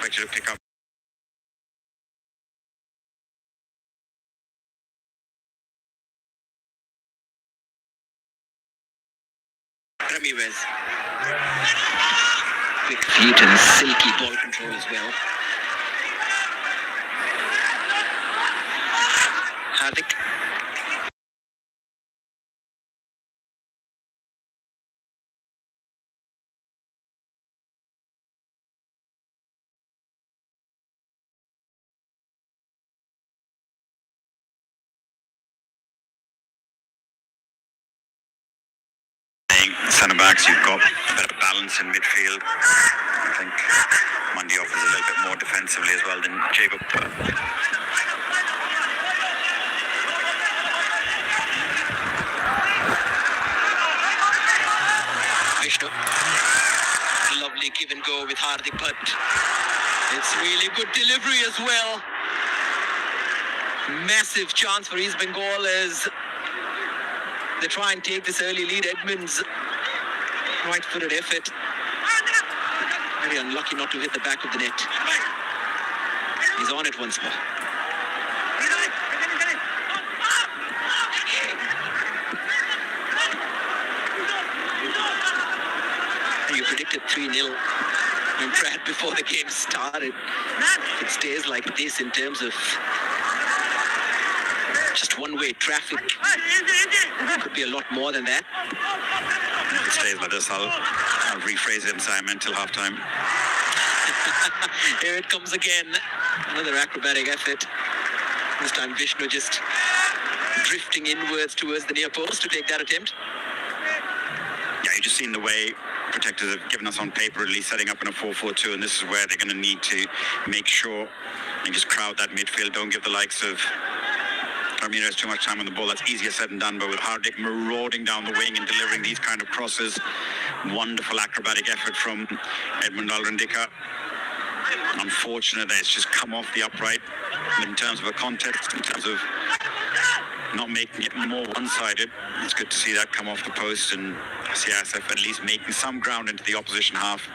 expected to pick up. Ramirez. Quick feet and silky ball control as well. Hardik. Centre backs, you've got a bit of balance in midfield. I think Mundy offers a little bit more defensively as well than Jacob. Vishnu. Lovely give and go with Hardik, but it's really good delivery as well. Massive chance for East Bengal as they try and take this early lead. Edmonds, right-footed effort. Very unlucky not to hit the back of the net. He's on it once more. You predicted 3-0 when Brad before the game started. If it stays like this in terms of just one-way traffic, could be a lot more than that. If it stays like this, I'll rephrase it and say I meant till halftime. Here it comes again. Another acrobatic effort. This time Vishnu just drifting inwards towards the near post to take that attempt. Yeah, you've just seen the way protectors have given us on paper, at least setting up in a 4-4-2, and this is where they're going to need to make sure and just crowd that midfield. Don't give the likes of Ramirez too much time on the ball. That's easier said than done, but with Hardik marauding down the wing and delivering these kind of crosses, wonderful acrobatic effort from Edmund Alrandika. Unfortunate that it's just come off the upright. But in terms of a context, in terms of not making it more one-sided, it's good to see that come off the post and CISF at least making some ground into the opposition half.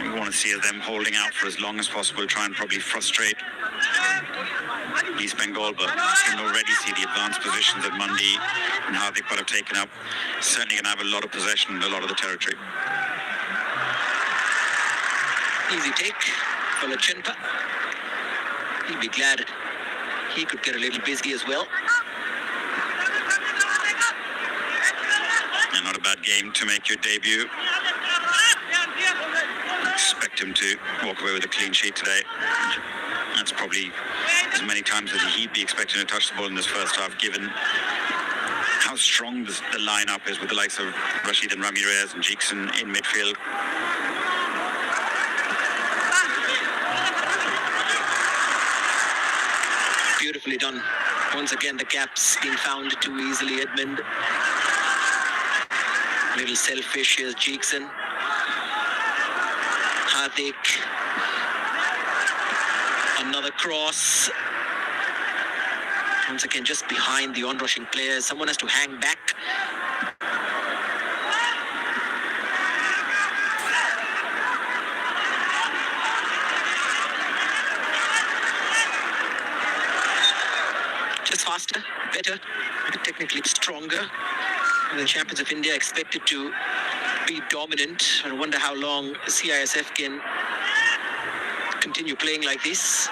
We want to see them holding out for as long as possible, try and probably frustrate East Bengal, but you can already see the advanced positions that Mundy and Hardik have taken up. Certainly going to have a lot of possession in a lot of the territory. Easy take for Lachinpa. He'd be glad he could get a little busy as well. And not a bad game to make your debut. Expect him to walk away with a clean sheet today. That's probably as many times as he'd be expecting to touch the ball in this first half, given how strong the lineup is with the likes of Rashid and Ramirez and Jackson in midfield. Beautifully done. Once again, the gaps being found too easily. Edmund, a little selfish. Here's Jackson. Hardik. Another cross. Once again, just behind the on-rushing players. Someone has to hang back. Just faster, better, technically stronger. And the champions of India expected to be dominant. I wonder how long CISF can continue playing like this.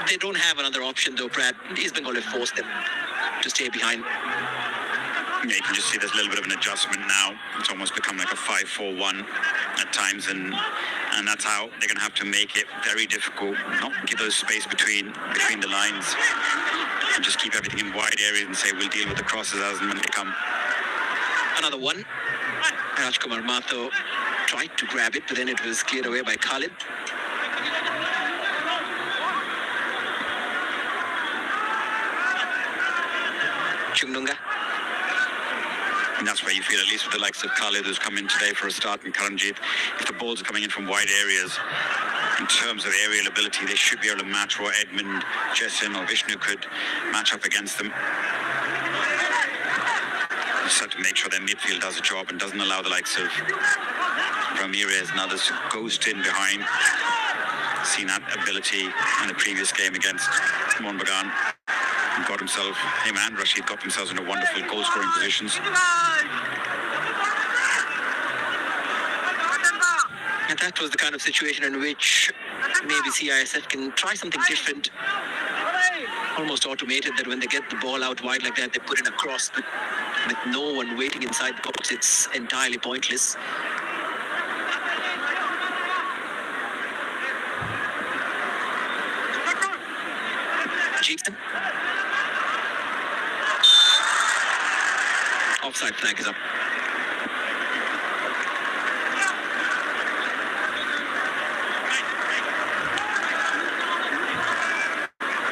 They don't have another option though, Brad. East Bengal have forced them to stay behind. Yeah, you can just see there's a little bit of an adjustment now. It's almost become like a 5-4-1 at times, and that's how they're going to have to make it very difficult. Not give those space between the lines, and just keep everything in wide areas and say we'll deal with the crosses as and when they come. Another one. Rajkumar Mato tried to grab it, but then it was cleared away by Khalid. Chungdunga. And that's where you feel, at least with the likes of Khalid, who's come in today for a start, and Karanjit, if the balls are coming in from wide areas, in terms of aerial ability, they should be able to match what Edmund, Jason or Vishnu could match up against them. Just have to make sure their midfield does a job and doesn't allow the likes of Ramirez and others to ghost in behind. Seen that ability in the previous game against Monbagan. Got himself, him and Rashid got themselves into wonderful goal-scoring positions. And that was the kind of situation in which maybe CISF can try something different. Almost automated, that when they get the ball out wide like that, they put in a cross with no one waiting inside the box. It's entirely pointless. Jason. Offside flag is up.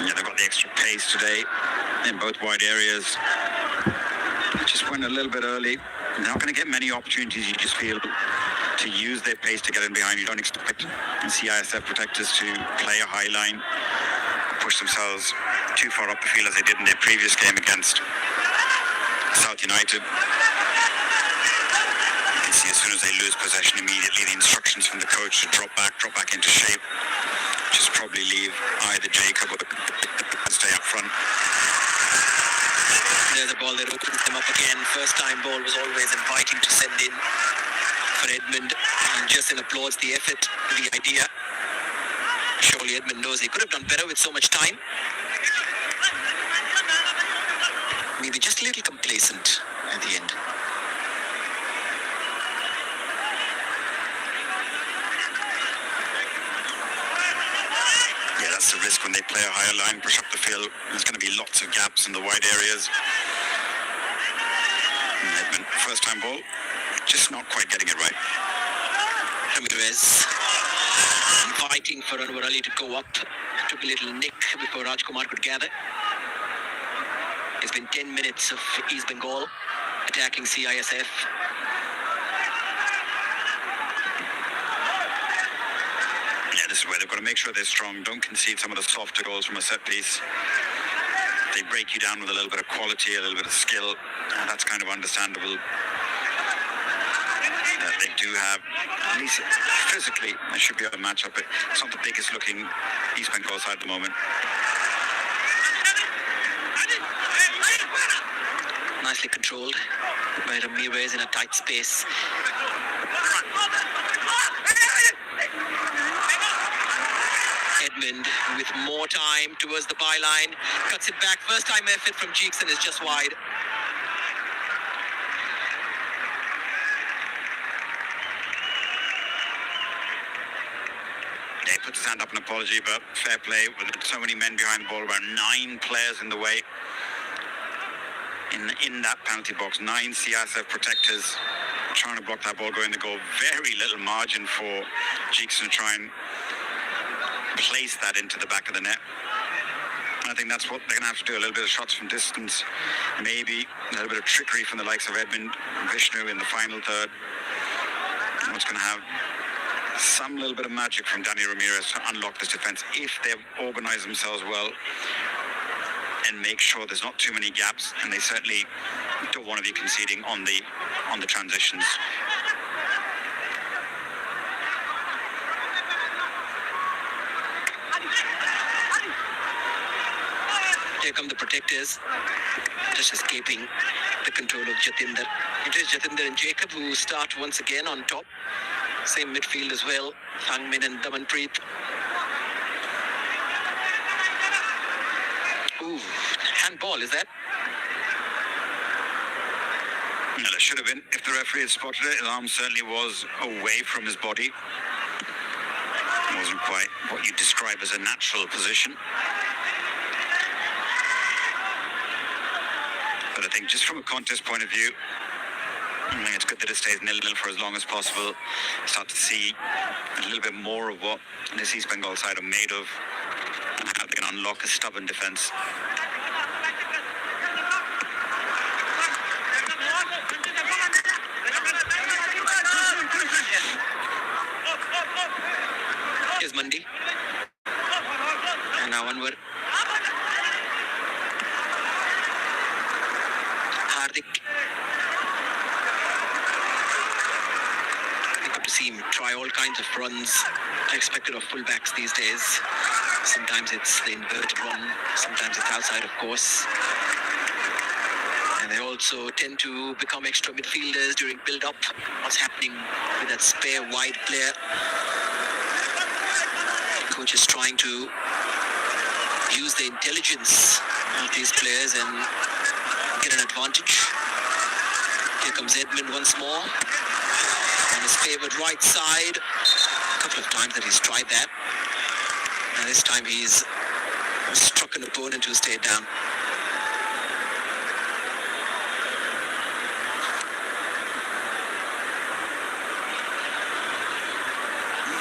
Yeah, they've got the extra pace today in both wide areas. Just went a little bit early. They're not going to get many opportunities, you just feel, to use their pace to get in behind. You don't expect CISF protectors to play a high line, push themselves too far up the field as they did in their previous game against South United. You can see as soon as they lose possession, immediately the instructions from the coach to drop back into shape. Just probably leave either Jacob or stay up front. There's a ball that opens them up again. First time ball was always inviting to send in for Edmund. And Justin applauds the effort, the idea. Surely Edmund knows he could have done better with so much time. Maybe just a little complacent at the end. Yeah, that's the risk when they play a higher line, push up the field. There's going to be lots of gaps in the wide areas. And Edmund, first time ball, just not quite getting it right. Ramirez inviting for Anwar Ali to go up. Took a little nick before Rajkumar could gather. It's been 10 minutes of East Bengal attacking CISF. Yeah, this is where they've got to make sure they're strong. Don't concede some of the softer goals from a set piece. They break you down with a little bit of quality, a little bit of skill. And that's kind of understandable. They do have, at least physically, they should be able to match up. It's not the biggest looking East Bengal side at the moment. Nicely controlled by Ramirez in a tight space. Edmund with more time towards the byline, cuts it back. First time effort from Cheeks and is just wide. He puts his hand up in apology, but fair play with so many men behind the ball, about 9 players in the way. In that penalty box, 9 CISF protectors trying to block that ball going to goal. Very little margin for Jeekson to try and place that into the back of the net. I think that's what they're going to have to do, a little bit of shots from distance, maybe a little bit of trickery from the likes of Edmund and Vishnu in the final third. What's going to have some little bit of magic from Danny Ramirez to unlock this defence if they organise themselves well and make sure there's not too many gaps, and they certainly don't want to be conceding on the transitions. Here come the protectors, just escaping the control of Jatinder. It is Jatinder and Jacob who start once again on top. Same midfield as well, Thangmin and Damanpreet. Ooh, handball, is that? No, it should have been. If the referee had spotted it, his arm certainly was away from his body. It wasn't quite what you describe as a natural position. But I think just from a contest point of view, I think it's good that it stays 0-0 for as long as possible. Start to see a little bit more of what this East Bengal side are made of and how they can unlock a stubborn defence. Here's Mandi. And now Anwar. Hardik. Good to see see him try all kinds of runs expected of fullbacks these days. Sometimes it's the inverted run, sometimes it's outside, of course. And they also tend to become extra midfielders during build-up. What's happening with that spare wide player? The coach is trying to use the intelligence of these players and get an advantage. Here comes Edmund once more on his favoured right side. A couple of times that he's tried that, and this time he's struck an opponent who stayed down.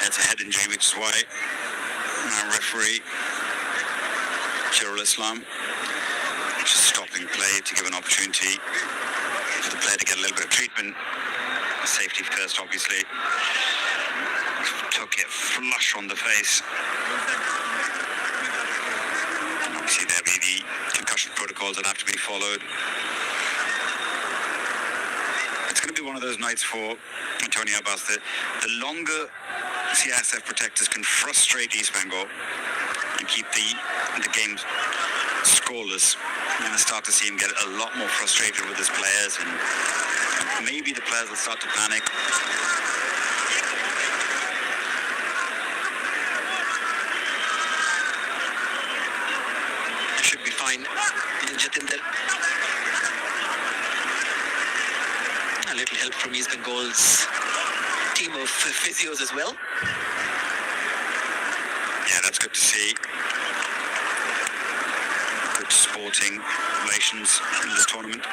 That's a head injury, which is why our referee Shirul Islam just stopping play to give an opportunity for the player to get a little bit of treatment. Safety first, obviously. Took it flush on the face. And obviously there'll be the concussion protocols that have to be followed. It's going to be one of those nights for Antonio Abbas that the longer CISF protectors can frustrate East Bengal and keep the game scoreless, you're going to start to see him get a lot more frustrated with his players, and maybe the players will start to panic. Should be fine, Jatinder. A little help from East Bengal's team of physios as well. Yeah, that's good to see. Good sporting relations in this tournament.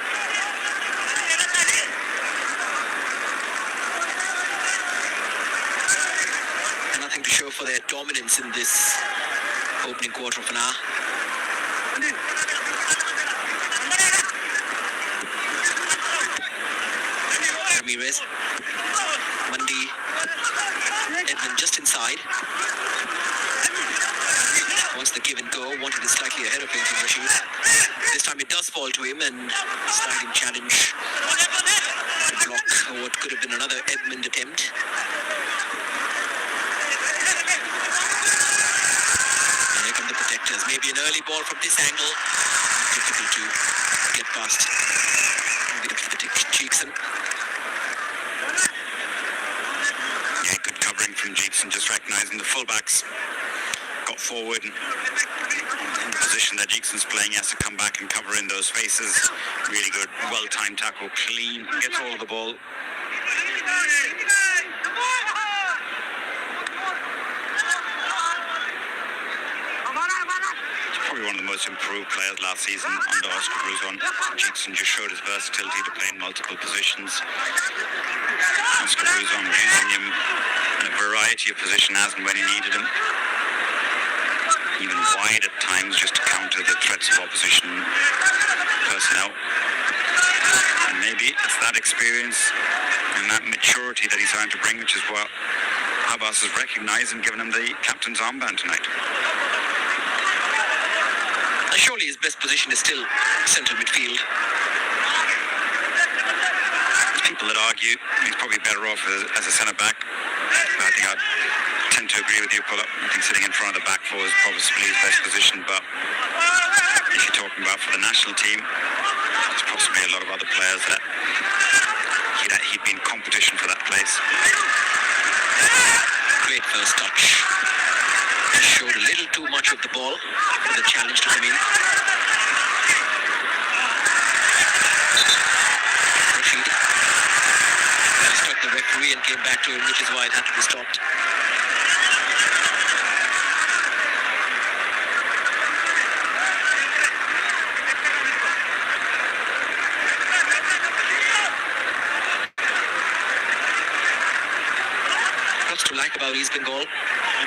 And nothing to show for their dominance in this opening quarter of an hour. Ramirez, Mandi, Edmund just inside. Wants the give and go, wanted it slightly ahead of him from Rashid. This time it does fall to him, and sliding challenge to block what could have been another Edmund attempt. And here come the protectors. Maybe an early ball from this angle. Difficult to get past. Cheekson. Yeah, good covering from Cheekson, just recognising the fullbacks. Got forward and in the position that Cheekson's playing, he has to come back and cover in those spaces. Really good, well-timed tackle, clean, gets hold of the ball. He's probably one of the most improved players last season under Oscar Bruzon. Cheekson just showed his versatility to play in multiple positions. Oscar Bruzon using him in a variety of positions as and when he needed him. Even wide at times, just to counter the threats of opposition personnel. And maybe it's that experience and that maturity that he's trying to bring, which is what Abbas has recognised and given him the captain's armband tonight. Surely his best position is still central midfield. There's people that argue he's probably better off as a centre-back. I think I'd tend to agree with you, Pull-Up. I think sitting in front of the back four is probably his best position, but if you're talking about for the national team, there's possibly a lot of other players that he'd be in competition for that place. Great first touch. Showed a little too much of the ball for the challenge to come in. Rashid struck the referee and came back to him, which is why it had to be stopped. Lots to like about East Bengal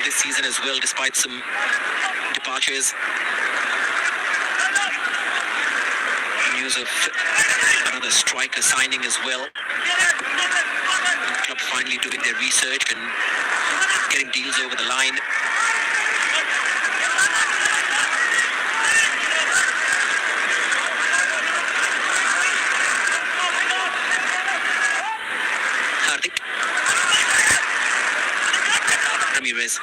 this season as well, despite some departures. News of another striker signing as well. The club finally doing their research and getting deals over the line. Hardik. is.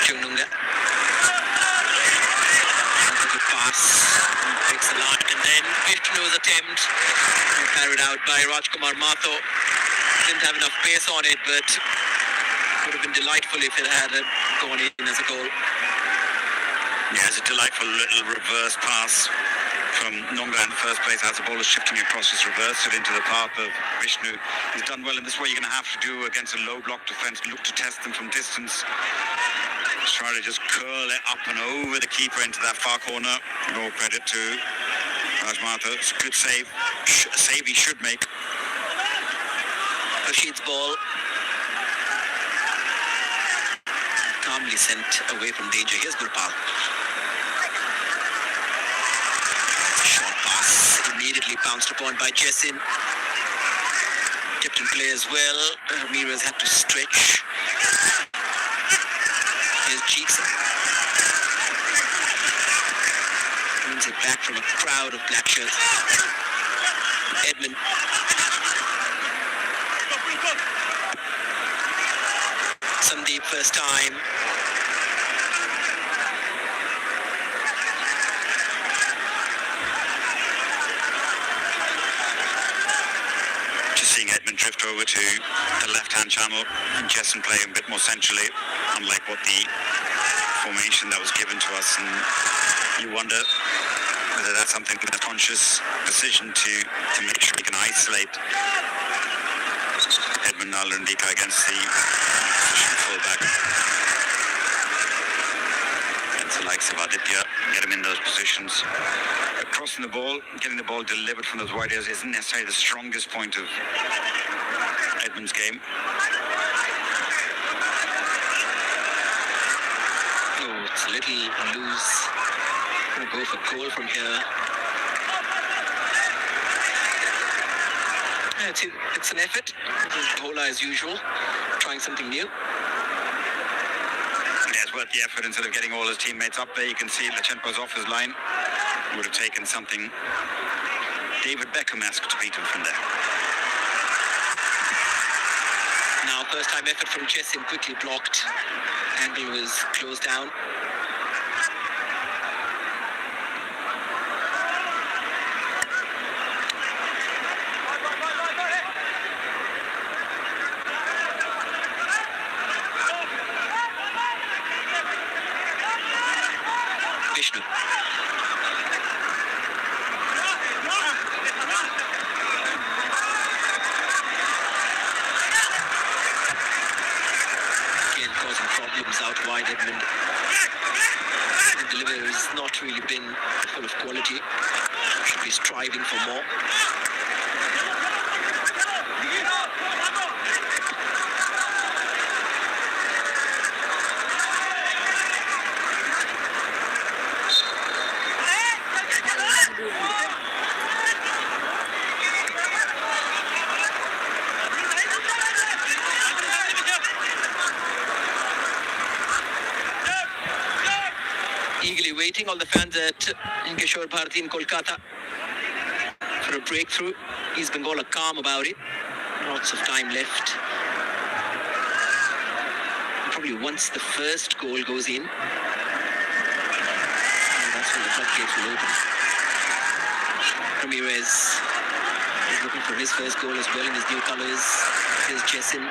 Chununga. Good pass. Takes the line and then Vishnu's attempt carried out by Rajkumar Matho. Didn't have enough pace on it, but would have been delightful if it had gone in as a goal. Yeah, it's a delightful little reverse pass from Nonga in the first place. As the ball is shifting across, just reversed it into the path of Vishnu. He's done well in this way. You're going to have to do against a low block defence. Look to test them from distance. Try to just curl it up and over the keeper into that far corner. No credit to Raj Matha. It's a good save. A save he should make. Rashid's ball. Calmly sent away from danger. Here's Gurpal. Short pass. Immediately pounced upon by Jessin. Kept in play as well. Ramirez had to stretch. Here's Cheeks. Wins it back from a crowd of black shirts. Edmund. Sandeep first time. Just seeing Edmund drift over to the left-hand channel and Jessin play a bit more centrally, unlike what the formation that was given to us. And you wonder whether that's something, a conscious decision to make sure we can isolate Edmund Nalarandika against the position fullback. Against the likes of Aditya, get him in those positions. But crossing the ball, getting the ball delivered from those wide areas isn't necessarily the strongest point of Edmund's game. Oh, it's a little loose. Gonna go for goal from here. Yeah, it's an effort. Bhola as usual, trying something new. Yeah, it's worth the effort. Instead of getting all his teammates up there, you can see Lachenko's off his line. Would have taken something David Beckham-esque to beat him from there. Now, first time effort from Jessin, quickly blocked. Angle was closed down. Vishnu. Again, causing problems out wide. Edmund. The delivery has not really been full of quality. Should be striving for more. Eagerly waiting, all the fans at Kishore Bharati in Kolkata for a breakthrough. East Bengal are calm about it. Lots of time left. Probably once the first goal goes in, that's when the floodgates will open. Ramirez is looking for his first goal as well in his new colours. Here's Jessin.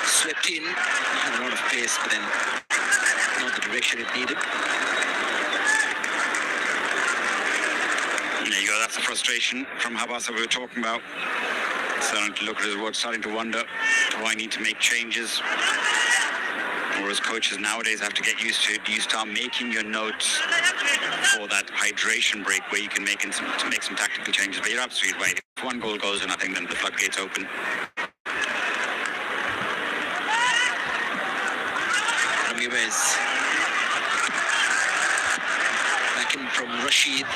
Swept in, had a lot of pace, but then not the direction it needed. There you go, that's the frustration from Habasa we were talking about. Starting to look at his work, starting to wonder, do I need to make changes? Or as coaches nowadays have to get used to, do you start making your notes for that hydration break where you can make some tactical changes? But you're absolutely right. If one goal goes in, I think then the floodgates open. Ramirez. Back in from Rashid.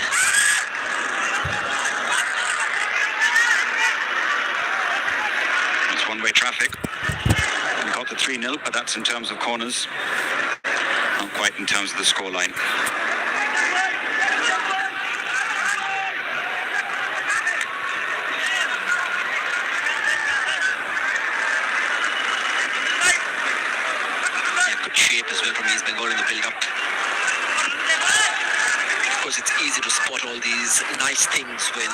It's one-way traffic. We got the 3-0, but that's in terms of corners. Not quite in terms of the scoreline. Shape as well from East Bengal in the build-up. Of course, it's easy to spot all these nice things when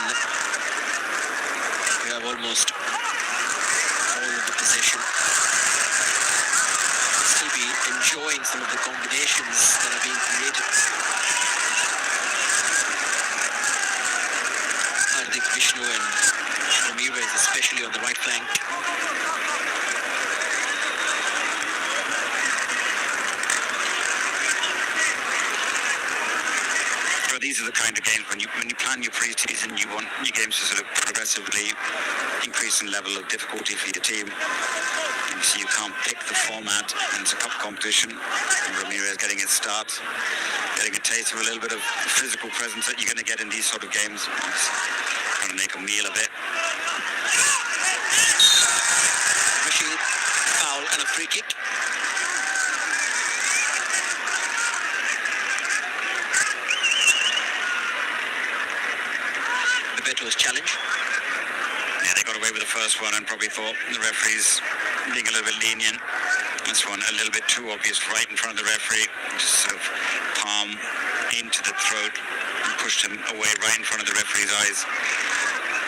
you have almost all of the possession. Still be enjoying some of the combinations that are being created. Hardik, Vishnu and Ramirez, especially on the right flank. These are the kind of games when you plan your pre-season, you want your games to sort of progressively increase in level of difficulty for your team. And so you can't pick the format, and it's a cup competition. And Ramirez getting his start, getting a taste of a little bit of physical presence that you're going to get in these sort of games. It's trying to make a meal of it. Rashid, foul and a free kick. Beto's challenge. Yeah, they got away with the first one and probably thought the referee's being a little bit lenient. This one a little bit too obvious, right in front of the referee. Just sort of palm into the throat and pushed him away right in front of the referee's eyes.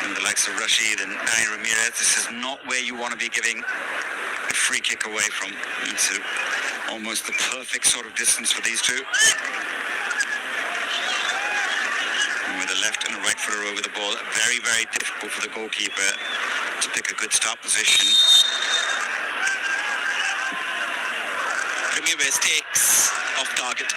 And the likes of Rashid and Dani Ramirez, this is not where you want to be giving a free kick away from. It's almost the perfect sort of distance for these two. With a left and a right footer over the ball, very, very difficult for the goalkeeper to pick a good start position. Ramirez takes off target.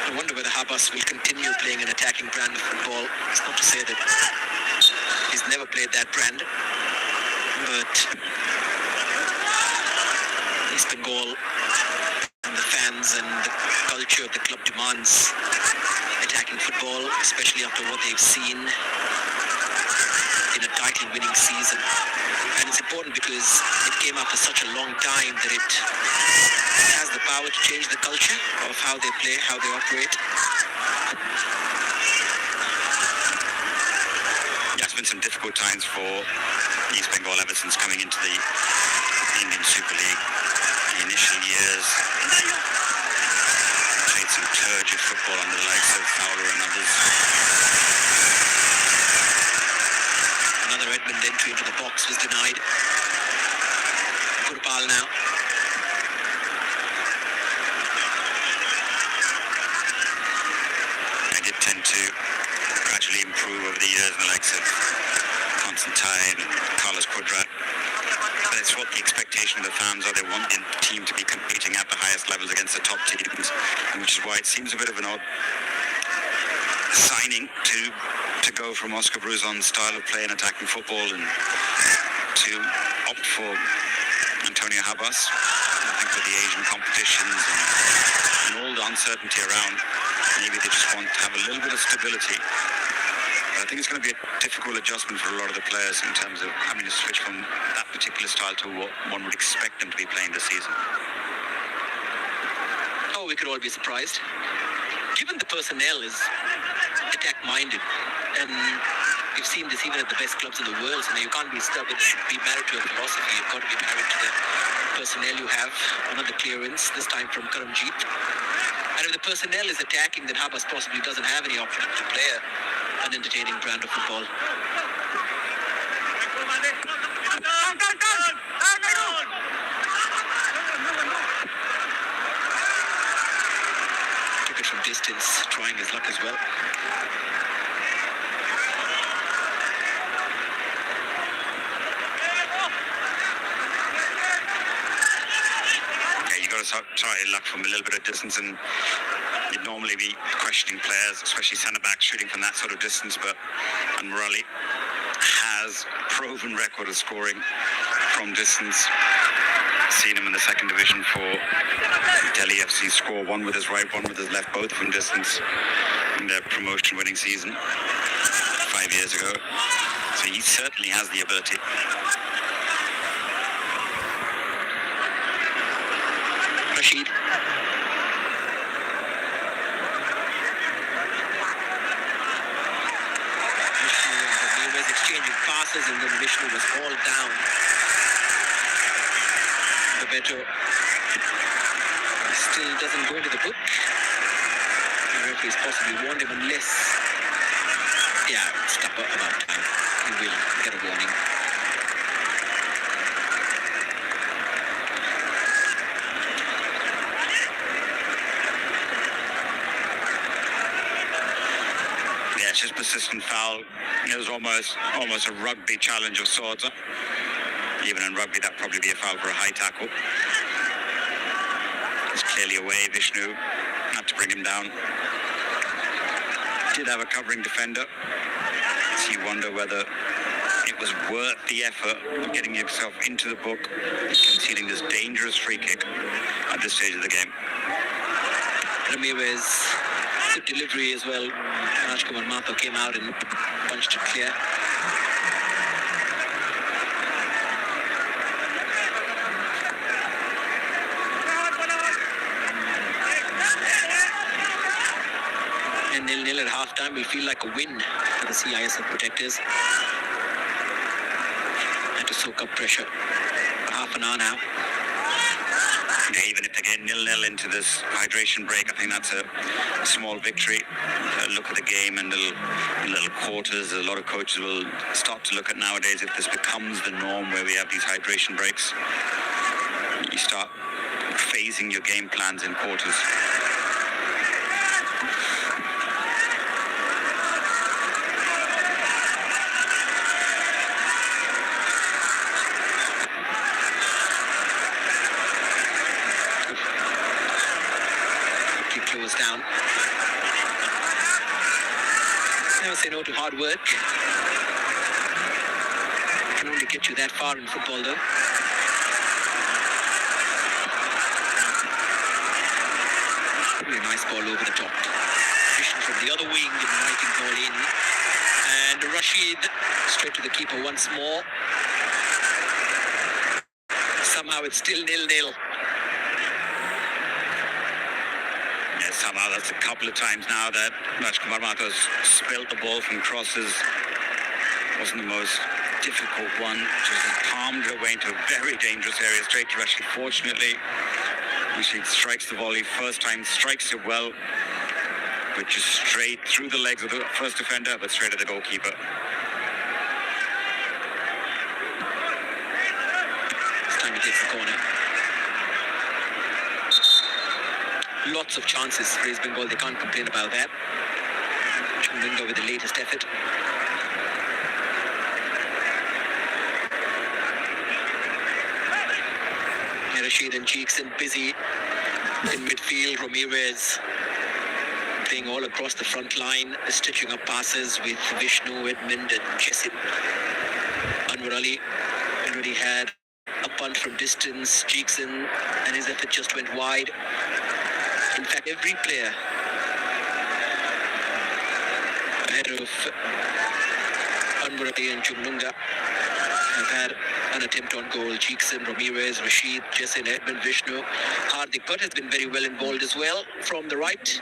I wonder whether Habas will continue playing an attacking brand of football. It's not to say that he's never played that brand, but East Bengal and the fans and the culture of the club demands attacking football, especially after what they've seen in a title-winning season. And it's important because it came after such a long time that it has the power to change the culture of how they play, how they operate. Been some difficult times for East Bengal ever since coming into the Indian Super League. The initial years played some turgid football under the likes of Fowler and others. Another Edmund entry into the box was denied. Gurpal now. They did tend to gradually improve over the years in the likes of Constantine and Carlos Quadrat. But it's what the expectation of the fans are. They want the team to be competing at the highest levels against the top teams, which is why it seems a bit of an odd signing to go from Oscar Bruzon's style of play and attacking football and to opt for Antonio Habas. I think with the Asian competitions and all the uncertainty around, maybe they just want to have a little bit of stability. But I think it's going to be a difficult adjustment for a lot of the players in terms of having to switch from that particular style to what one would expect them to be playing this season. Oh, we could all be surprised. Given the personnel is attack-minded, and we've seen this even at the best clubs in the world, so you can't be stubborn and be married to a philosophy. You've got to be married to the personnel you have. Another clearance, this time from Karamjeet. And if the personnel is attacking, then Habas possibly doesn't have any option to play an entertaining brand of football. Took it from distance, trying his luck as well. Try your luck from a little bit of distance, and you'd normally be questioning players, especially centre-backs, shooting from that sort of distance, but Murali has a proven record of scoring from distance. Seen him in the second division for Delhi FC score one with his right, one with his left, both from distance in their promotion-winning season 5 years ago. So he certainly has the ability. Rashid. He was exchanging passes and then Vishnu was all down. The better still doesn't go into the book. The referee's possibly warned him unless, it's about time. He will get a warning. It's just persistent foul. It was almost a rugby challenge of sorts. Even in rugby, that'd probably be a foul for a high tackle. It's clearly away. Vishnu had to bring him down. Did have a covering defender. So you wonder whether it was worth the effort of getting yourself into the book and conceding this dangerous free kick at this stage of the game. Ramirez, good delivery as well. Rajkumar Mathur came out and punched it clear. And 0-0 at halftime will feel like a win for the CISF protectors. Had to soak up pressure for half an hour now. Yeah, even if they get 0-0 into this hydration break, I think that's a small victory. Look at the game and the little quarters. A lot of coaches will start to look at nowadays if this becomes the norm where we have these hydration breaks. You start phasing your game plans in quarters. Down. Never say no to hard work. Can only get you that far in football, though. Really nice ball over the top. Vision from the other wing, inviting ball in. And Rashid straight to the keeper once more. Somehow it's still 0-0. Somehow that's a couple of times now that Rajkumar Mathur's spilled the ball from crosses. Wasn't the most difficult one. Just palmed it away into a very dangerous area, straight to Rashid. Fortunately, Rashid strikes the volley first time, strikes it well, but just straight through the legs of the first defender, but straight at the goalkeeper. This time he takes the corner. Lots of chances for East Bengal. They can't complain about that. Chunglinga with the latest effort. Rashid and Cheekson busy in midfield. Ramirez playing all across the front line, stitching up passes with Vishnu, Edmund and Jessin. Anwar Ali already had a punt from distance. Cheekson and his effort just went wide. In fact, every player ahead of Anwar Ali and Chumlunga have had an attempt on goal. Cheekson, Ramirez, Rashid, Jessin, Edmund, Vishnu. Hardik Bhatt has been very well involved as well from the right.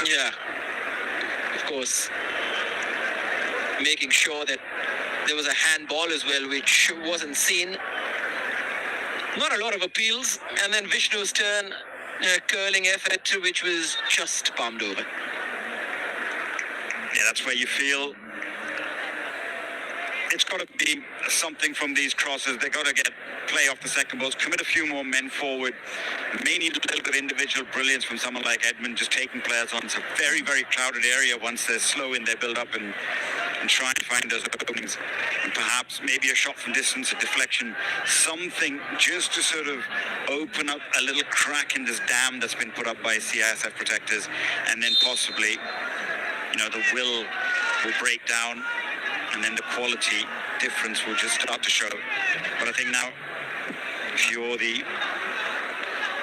Yeah, of course, making sure that there was a handball as well, which wasn't seen. Not a lot of appeals, and then Vishnu's turn, curling effort, which was just palmed over. Yeah, that's where you feel it's got to be something from these crosses. They got to get play off the second balls, commit a few more men forward. May need a little bit of individual brilliance from someone like Edmund, just taking players on. It's a very, very crowded area. Once they're slow in their build-up and and try and find those openings, and perhaps maybe a shot from distance, a deflection, something just to sort of open up a little crack in this dam that's been put up by CISF protectors, and then possibly, the will break down, and then the quality difference will just start to show. But I think now, if you're the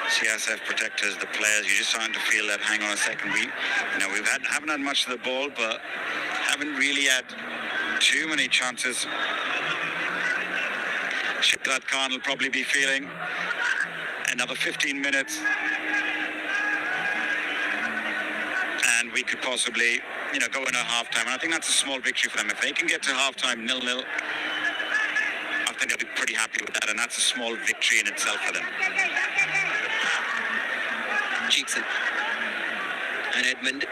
CISF protectors, the players, you're just starting to feel that, hang on a second, haven't had much of the ball, but haven't really had too many chances. Shahzad Khan will probably be feeling another 15 minutes, and we could possibly, go in at halftime. And I think that's a small victory for them. If they can get to halftime 0-0, I think they'll be pretty happy with that, and that's a small victory in itself for them. Jackson and Edmund.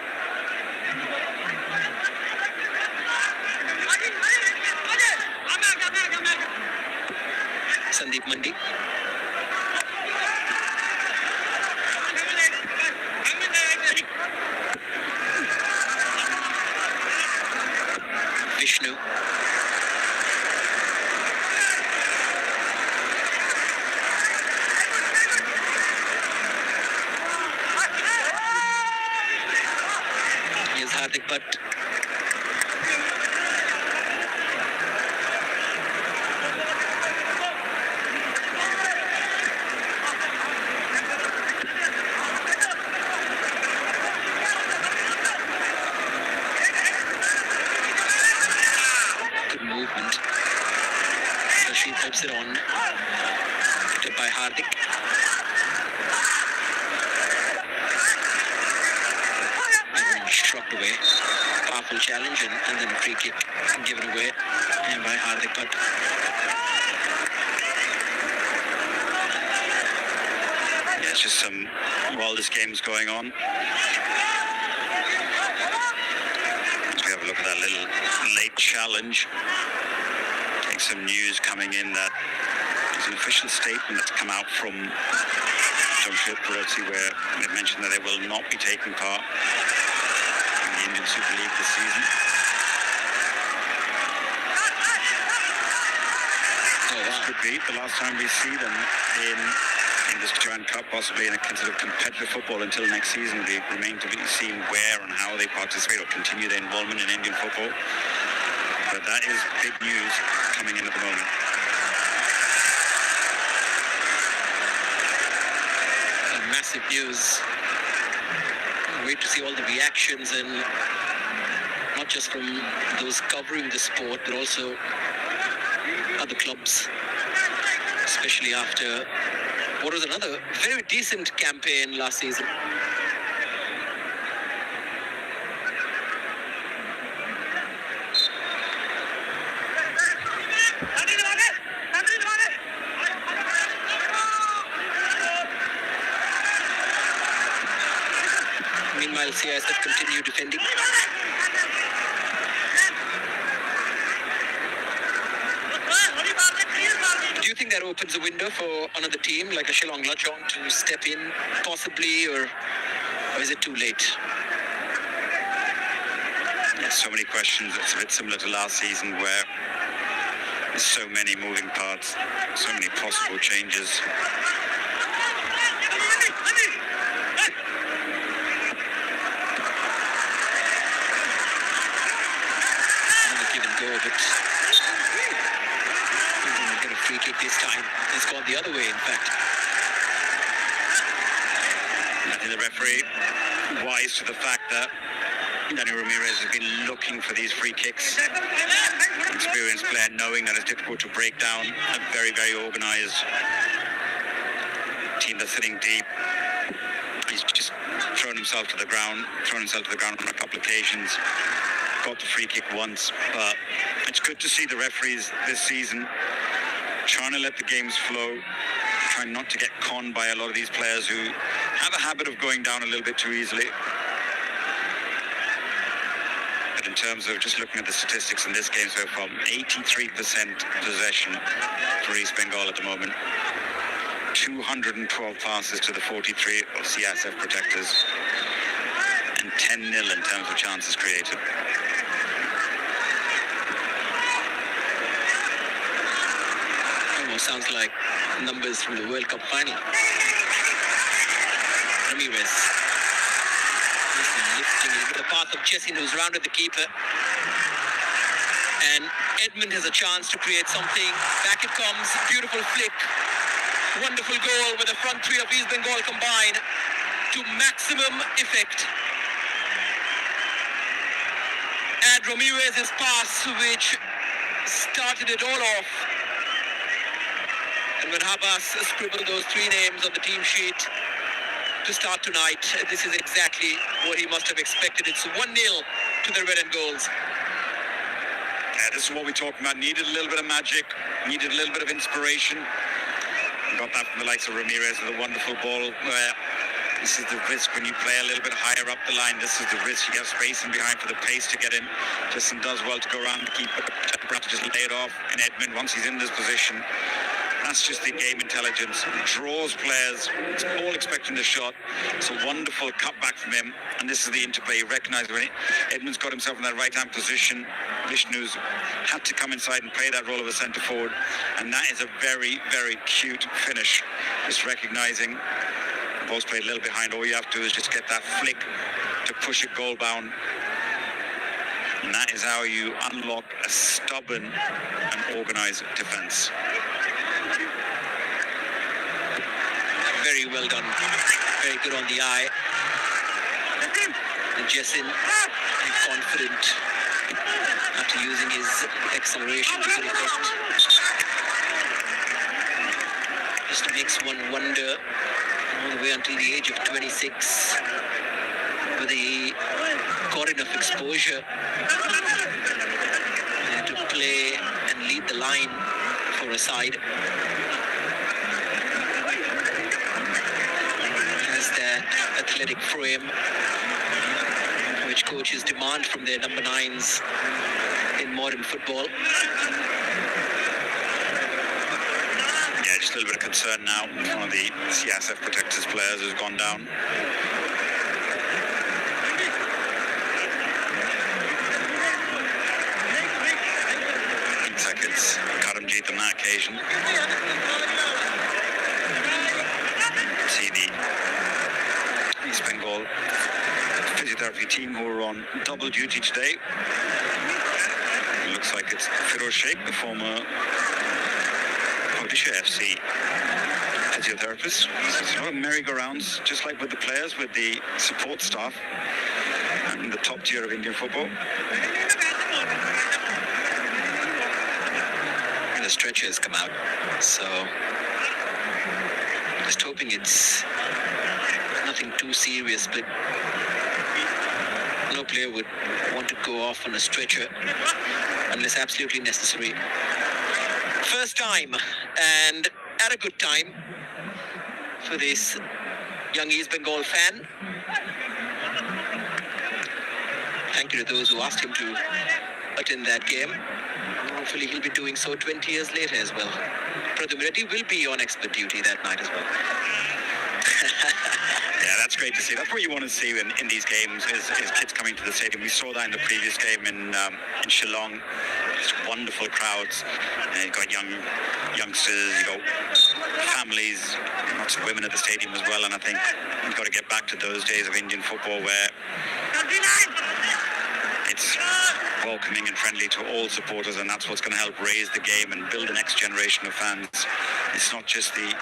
Sandeep Mandi. Vishnu. Here's Hardik Bhatt. Movement. Rashid helps it on. Picked up by Hardik. And shrugged away. Powerful challenge and then a free kick given away and by Hardik Bhatt. Yeah, it's just while this game's going on. We have a look at that little late challenge. Take some news coming in that there's an official statement that's come out from Jamshid Purosi where they've mentioned that they will not be taking part in the Indian Super League this season. This could be the last time we see them in this Durand Cup, possibly in a considered competitive football until next season. They remain to be seen where and how they participate or continue their involvement in Indian football. But that is big news coming in at the moment. Massive news. Wait to see all the reactions, and not just from those covering the sport, but also other clubs, especially after what was another very decent campaign last season. Meanwhile, CISF continue defending. Do you think that opens a window for another team like a Shillong Lachong to step in, possibly, or is it too late? There's so many questions. It's a bit similar to last season where there's so many moving parts, so many possible changes. But get a free kick this time. It's gone the other way, in fact. I think the referee, wise to the fact that Daniel Ramirez has been looking for these free kicks. Experienced player, knowing that it's difficult to break down a very, very organised team that's sitting deep. He's just thrown himself to the ground on a couple of occasions. Got the free kick once, but it's good to see the referees this season trying to let the games flow, trying not to get conned by a lot of these players who have a habit of going down a little bit too easily. But in terms of just looking at the statistics in this game so far, 83% possession for East Bengal at the moment, 212 passes to the 43 of CISF protectors, and 10-0 in terms of chances created. Almost sounds like numbers from the World Cup final. Ramirez. Lifting into the path of Jessin, who's rounded the keeper. And Edmund has a chance to create something. Back it comes. Beautiful flick. Wonderful goal with the front three of East Bengal combine to maximum effect. And Ramirez's pass, which started it all off. And when Habas scribbled those three names on the team sheet to start tonight, this is exactly what he must have expected. It's 1-0 to the red and golds. Yeah, this is what we talked about. Needed a little bit of magic, needed a little bit of inspiration. Got that from the likes of Ramirez with a wonderful ball where this is the risk when you play a little bit higher up the line. This is the risk. You have space in behind for the pace to get in. Justin does well to go around the keeper. Just lay it off. And Edmund, once he's in this position, that's just the game intelligence. Draws players. It's all expecting the shot. It's a wonderful cutback from him. And this is the interplay. You recognise when Edmund's got himself in that right-hand position. Vishnu's had to come inside and play that role of a centre forward. And that is a very, very cute finish. Just recognising the ball's played a little behind. All you have to do is just get that flick to push it goal bound. And that is how you unlock a stubborn and organised defence. Very well done. Very good on the eye. And Jessin, confident after using his acceleration to good effect. Just makes one wonder all the way until the age of 26 whether he got enough exposure to play and lead the line for a side. Has that athletic frame which coaches demand from their number 9s in modern football. Yeah, just a little bit of concern now. One of the CISF protectors players has gone down. Seconds, Karamjeet on that occasion. See the East Bengal physiotherapy team who are on double duty today. It looks like it's Firoz Sheikh, the former Odisha FC physiotherapist. So it's not a merry-go-rounds, just like with the players, with the support staff and the top tier of Indian football. The stretcher has come out, so just hoping it's nothing too serious, but no player would want to go off on a stretcher unless absolutely necessary. First time, and at a good time for this young East Bengal fan. Thank you to those who asked him to attend that game. Hopefully he'll be doing so 20 years later as well. Pradhumirati will be on expert duty that night as well. Yeah, that's great to see. That's what you want to see in these games is kids coming to the stadium. We saw that in the previous game in Shillong. Just wonderful crowds. And you've got youngsters, you've got families, lots of women at the stadium as well. And I think we've got to get back to those days of Indian football where it's welcoming and friendly to all supporters, and that's what's going to help raise the game and build the next generation of fans. It's not just the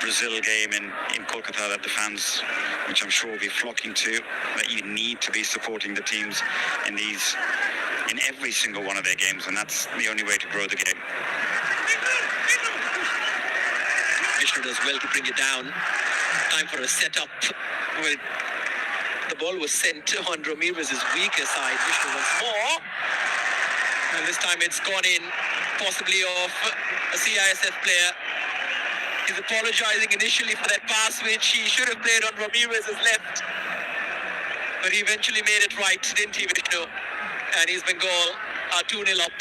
Brazil game in Kolkata that the fans, which I'm sure will be flocking to, that you need to be supporting the teams in every single one of their games, and that's the only way to grow the game. Vishnu does well to bring it down. Time for a setup. Well, the ball was sent on Ramirez's weaker side. Vishnu once more. And this time it's gone in, possibly off a CISF player. He's apologizing initially for that pass, which he should have played on Ramirez's left. But he eventually made it right, didn't he, Vishnu? And East Bengal are 2-0 up.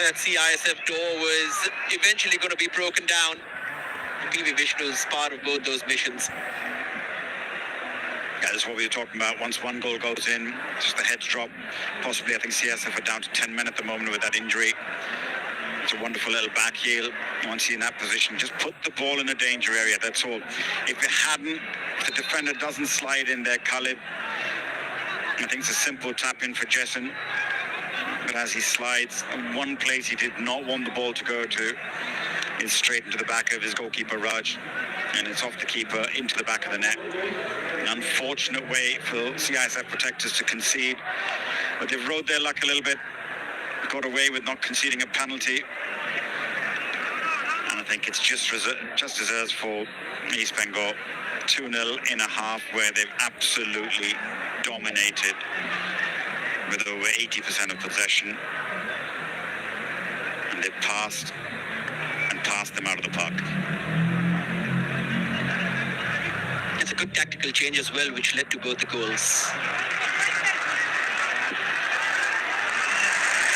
That CISF door was eventually going to be broken down. PV Vishnu is part of both those missions. Yeah, that's what we were talking about. Once one goal goes in, just the heads drop. Possibly, I think CSF are down to 10 men at the moment with that injury. It's a wonderful little back heel. Once you're in that position, just put the ball in a danger area, that's all. If the defender doesn't slide in there, Khalid, I think it's a simple tap in for Jessen. But as he slides, one place he did not want the ball to go to is straight into the back of his goalkeeper, Raj. And it's off the keeper into the back of the net. An unfortunate way for CISF protectors to concede. But they've rode their luck a little bit. Got away with not conceding a penalty. And I think it's just deserves for East Bengal. 2-0 in a half where they've absolutely dominated with over 80% of possession. And they've passed them out of the park. It's a good tactical change as well, which led to both the goals.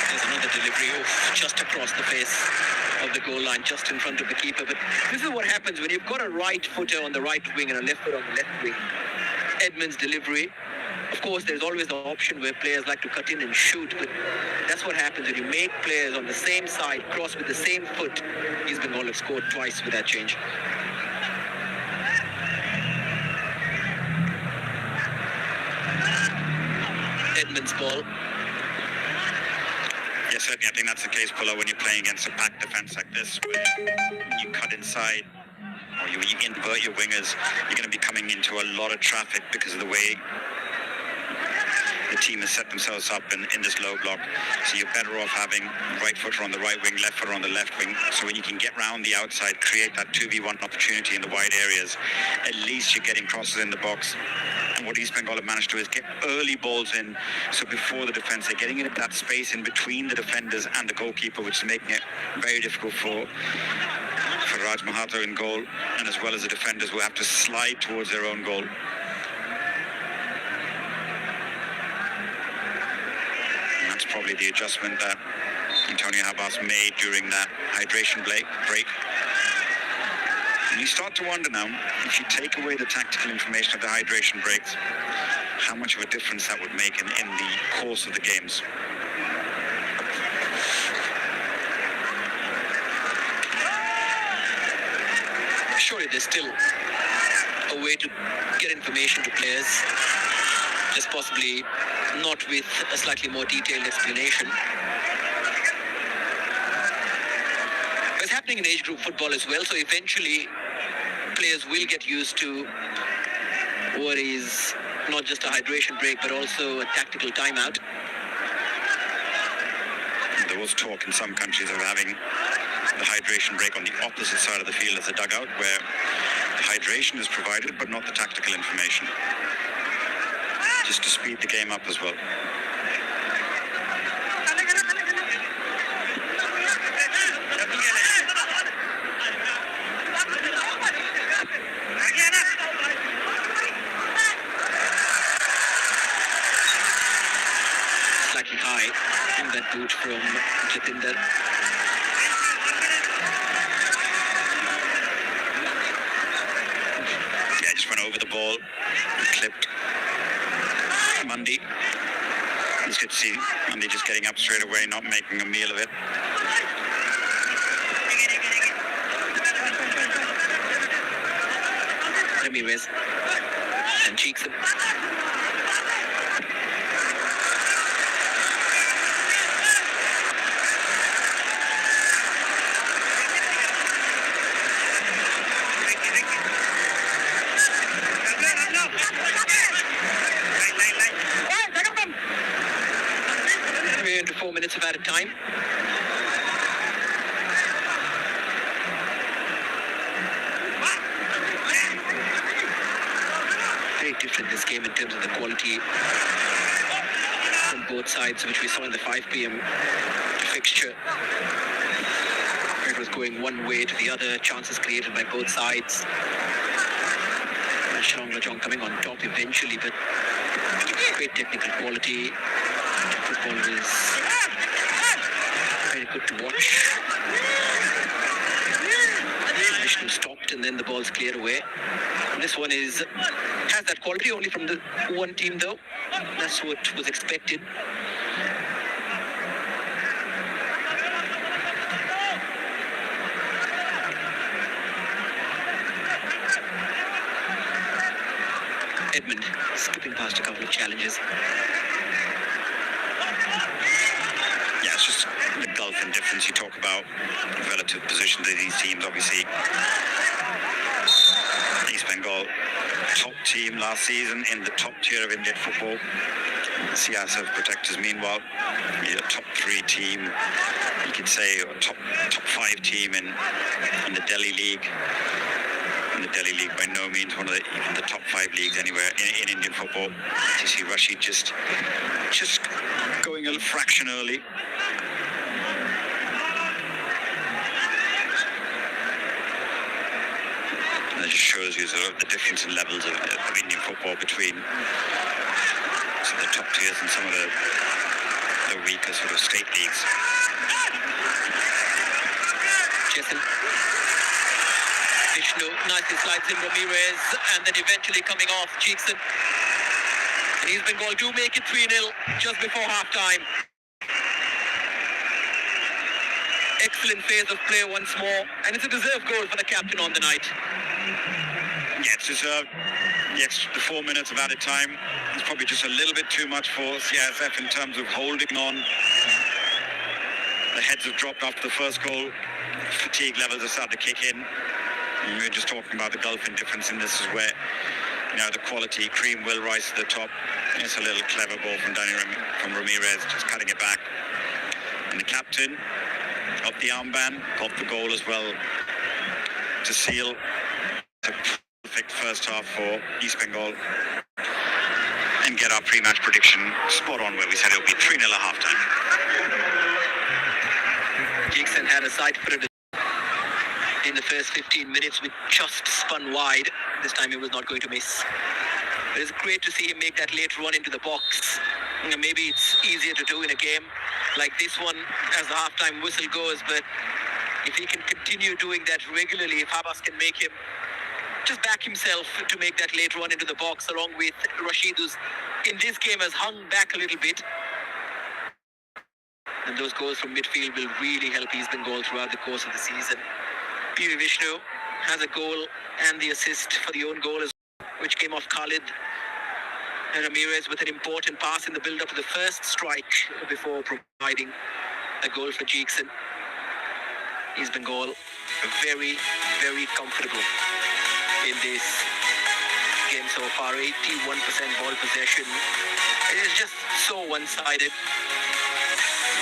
There's another delivery just across the face of the goal line, just in front of the keeper. But this is what happens when you've got a right footer on the right wing and a left foot on the left wing. Edmund's delivery. Of course, there's always the option where players like to cut in and shoot, but that's what happens when you make players on the same side cross with the same foot. East Bengal have scored twice with that change. Edmund's ball. Yeah, certainly. I think that's the case, Pulla, when you're playing against a packed defence like this, where you cut inside or you invert your wingers, you're going to be coming into a lot of traffic because of the way the team has set themselves up in this low block. So you're better off having right footer on the right wing, left footer on the left wing. So when you can get round the outside, create that 2v1 opportunity in the wide areas, at least you're getting crosses in the box. And what East Bengal have managed to do is get early balls in. So before the defence, they're getting into that space in between the defenders and the goalkeeper, which is making it very difficult for Raj Mahato in goal, and as well as the defenders who have to slide towards their own goal. Probably the adjustment that Antonio Habas made during that hydration break. And you start to wonder now, if you take away the tactical information of the hydration breaks, how much of a difference that would make in the course of the games. Surely there's still a way to get information to players, just possibly not with a slightly more detailed explanation. It's happening in age group football as well, so eventually players will get used to what is not just a hydration break but also a tactical timeout. There was talk in some countries of having the hydration break on the opposite side of the field as a dugout, where the hydration is provided but not the tactical information, just to speed the game up as well. Slightly high in that boot from Jatinder. Yeah, just went over the ball and clipped Mundy. It's good to see Mundy just getting up straight away, not making a meal of it. Ramirez and cheeks him. We're into 4 minutes of added time. Very different this game in terms of the quality from both sides, which we saw in the 5 p.m. fixture. It was going one way to the other, chances created by both sides. Shillong Lajong coming on top eventually, but great technical quality. Football was very good to watch. Vishnu stopped and then the ball's cleared away. This one has that quality only from the one team though. That's what was expected. Edmund skipping past a couple of challenges. Yeah, it's just the gulf in difference. You talk about relative positions of these teams, obviously. East Bengal, top team last season in the top tier of Indian football. CISF protectors, meanwhile, a top 3 team, you could say, a top 5 team in the Delhi League. In the Delhi League, by no means one of even the top 5 leagues anywhere in Indian football. You see Rashid just going a fraction early. That just shows you sort of the difference in levels of Indian football between the top tiers and some of the weaker sort of state leagues. Jason. Vishnu nicely slides in Ramirez and then eventually coming off Jackson. And East Bengal do make it 3-0 just before half-time. Excellent phase of play once more, and it's a deserved goal for the captain on the night. Yeah, it's deserved. The 4 minutes of added time is probably just a little bit too much for CISF in terms of holding on. The heads have dropped after the first goal. Fatigue levels have started to kick in. And we were just talking about the gulf in difference, and this is where, the quality cream will rise to the top. It's a little clever ball from Ramirez, just cutting it back. And the captain up the armband, got the goal as well to seal the perfect first half for East Bengal and get our pre-match prediction spot on, where we said it would be 3-0 at half-time. Jackson had a side footed in the first 15 minutes, which just spun wide. This time he was not going to miss. But it's great to see him make that late run into the box. Maybe it's easier to do in a game like this one as the halftime whistle goes, but if he can continue doing that regularly, if Abbas can make him just back himself to make that late run into the box, along with Rashid, who's in this game has hung back a little bit. And those goals from midfield will really help East Bengal throughout the course of the season. PV Vishnu has a goal and the assist for the own goal, which came off Khalid. And Ramirez with an important pass in the build-up to the first strike before providing a goal for Jackson. East Bengal very, very comfortable in this game so far. 81% ball possession. It is just so one-sided.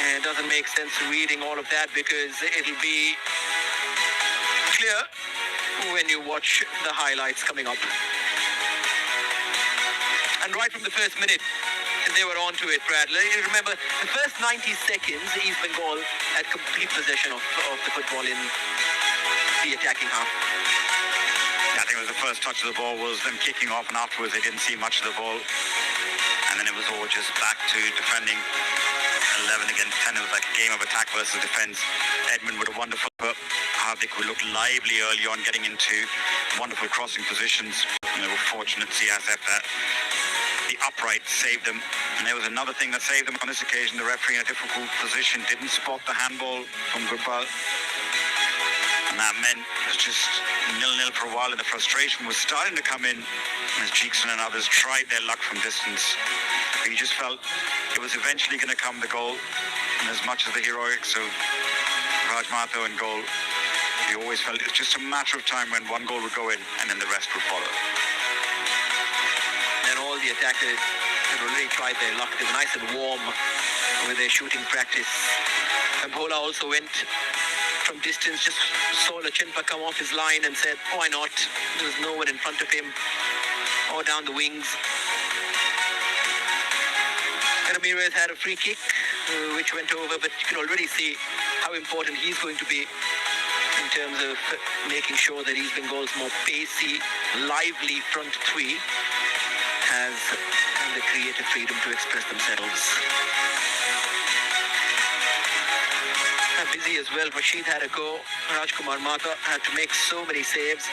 And it doesn't make sense reading all of that because it'll be clear when you watch the highlights coming up. And right from the first minute, they were on to it, Brad. You remember, the first 90 seconds, East Bengal had complete possession of the football in the attacking half. Yeah, I think it was the first touch of the ball was them kicking off, and afterwards they didn't see much of the ball. And then it was all just back to defending 11 against 10. It was like a game of attack versus defense. Edmund with a wonderful Hardik, who looked lively early on, getting into wonderful crossing positions. And they were fortunate, CISF, that the upright saved them. And there was another thing that saved them on this occasion. The referee in a difficult position didn't spot the handball from Gopal. And that meant it was just 0-0 for a while, and the frustration was starting to come in as Jackson and others tried their luck from distance. But you just felt it was eventually going to come, the goal. And as much as the heroics of Raj Mathur in goal, you always felt it was just a matter of time when one goal would go in and then the rest would follow. And all the attackers had already tried their luck. They were nice and warm with their shooting practice. And Bhola also went from distance, just saw Lachinpa come off his line and said, why not? There was no one in front of him or down the wings. And Ramirez had a free kick, which went over, but you can already see how important he's going to be in terms of making sure that East Bengal's more pacey, lively front three has the creative freedom to express themselves. Busy as well. Rashid had a go. Rajkumar Mata had to make so many saves.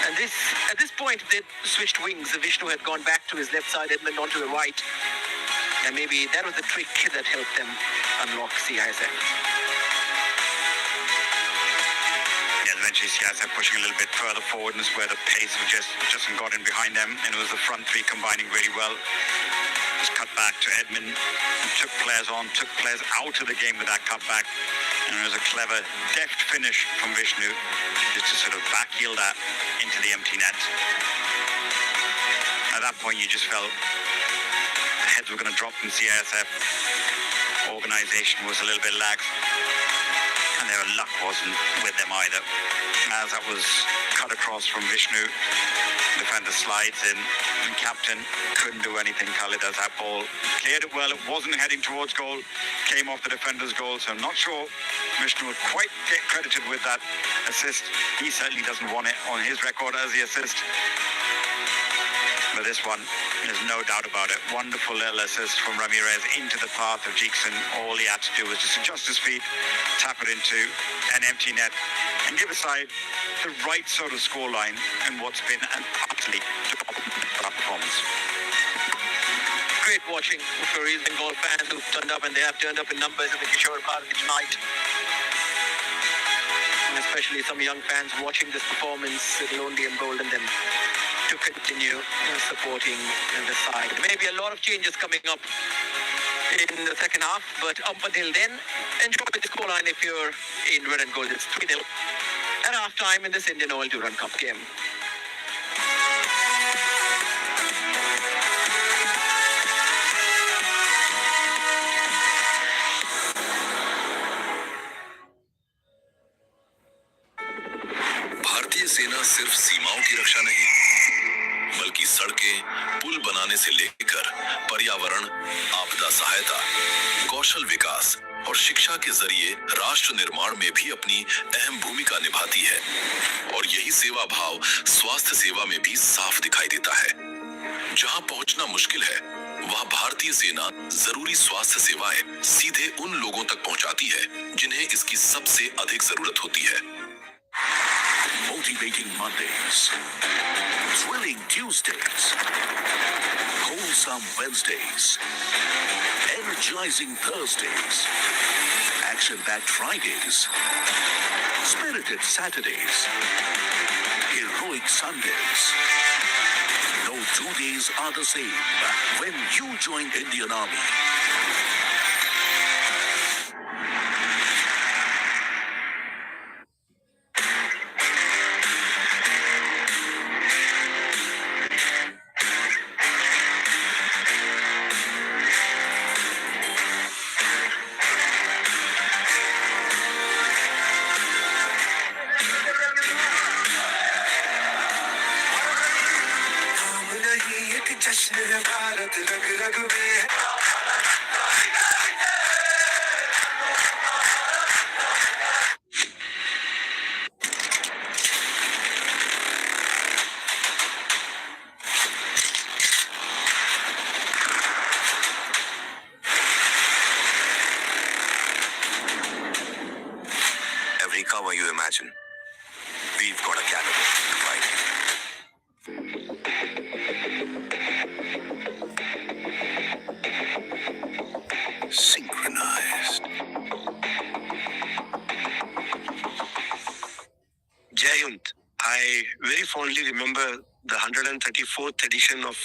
And at this point, they switched wings. Vishnu had gone back to his left side, Edmund onto the right. And maybe that was the trick that helped them unlock CISF. Yeah, the eventually CISF pushing a little bit further forward, and it's where the pace of just gotten behind them, and it was the front three combining really well. Just cut back to Edmund, took players on, took players out of the game with that cutback, and it was a clever, deft finish from Vishnu, just to sort of back heel that into the empty net. At that point, you just felt the heads were going to drop from CISF. Organisation was a little bit lax, and their luck wasn't with them either. As that was cut across from Vishnu, defender slides in, and captain couldn't do anything. Khalid, as that ball cleared it well, it wasn't heading towards goal, came off the defender's goal, so I'm not sure Vishnu would quite get credited with that assist. He certainly doesn't want it on his record as the assist. But this one, there's no doubt about it. Wonderful little assist from Ramirez into the path of Jeekson. All he had to do was just adjust his feet, tap it into an empty net, and give a side the right sort of scoreline in what's been an utterly top performance. Great watching for these Bengal fans who've turned up, and they have turned up in numbers in the Kishore Park tonight. And especially some young fans watching this performance, it'll only embolden them to continue supporting the side. Maybe a lot of changes coming up in the second half, but up until then, enjoy the scoreline if you're in red and gold. It's 3-0 at half time in this Indian Oil Durand Cup game. भारतीय सेना सिर्फ सीमाओं की रक्षा नहीं, बल्कि सड़कें, पुल बनाने से लेकर पर्यावरण, आपदा सहायता, कौशल विकास और शिक्षा के जरिए राष्ट्र निर्माण में भी अपनी अहम भूमिका निभाती है। और यही सेवा भाव स्वास्थ्य सेवा में भी साफ दिखाई देता है। जहां पहुंचना मुश्किल है, वहां भारतीय सेना जरूरी स्वास्थ्य सेवाएं सीधे उन लोगों तक पहुंचाती है जिन्हें इसकी सबसे अधिक जरूरत होती है। Motivating Mondays, thrilling Tuesdays, wholesome Wednesdays, energizing Thursdays, action-packed Fridays, spirited Saturdays, heroic Sundays. No 2 days are the same when you join Indian Army. Every cover you imagine, we've got a caliber to fight. Synchronized. Jai Hind. I very fondly remember the 134th edition of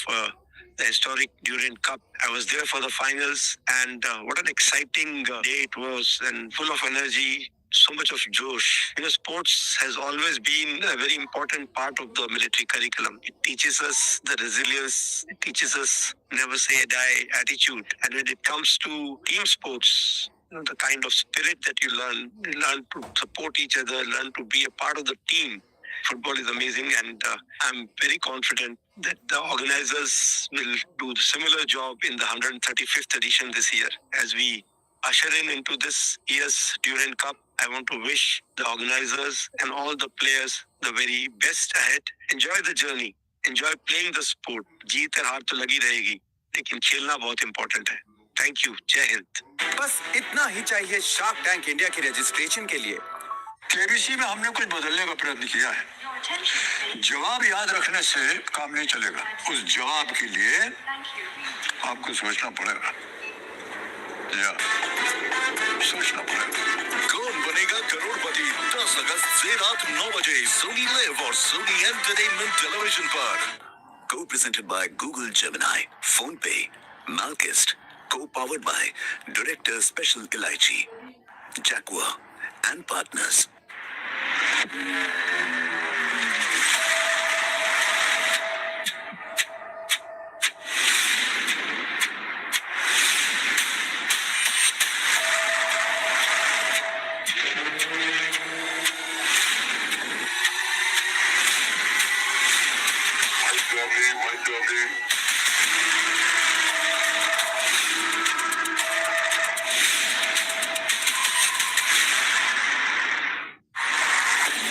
the historic Durand Cup. I was there for the finals, and what an exciting day it was, and full of energy, so much of josh. Sports has always been a very important part of the military curriculum. It teaches us the resilience, it teaches us never say die attitude. And when it comes to team sports, the kind of spirit that you learn to support each other, learn to be a part of the team. Football is amazing, and I'm very confident that the organizers will do a similar job in the 135th edition this year. As we usher into this year's Durand Cup, I want to wish the organizers and all the players the very best ahead. Enjoy the journey. Enjoy playing the sport. जीत और हार तो लगी रहेगी, लेकिन खेलना बहुत important है. Thank you. जय हिंद. बस इतना ही चाहिए शार्क टैंक इंडिया के रजिस्ट्रेशन के लिए। केबीसी में हमने कुछ बदलने का प्रयत्न किया है। जवाब याद रखने से काम नहीं चलेगा। उस जवाब के लिए आपको सोचना पड़ेगा। या सोचना पड़ेगा। Go and बनेगा करोड़पति 10 अगस्त से रात 9 बजे सोनी लिव और सोनी एंटरटेनमेंट टेलीविजन पर। Co-presented by Google Gemini, PhonePe, Malkist, co-powered by Director Special Elaichi, Jaguar and Partners.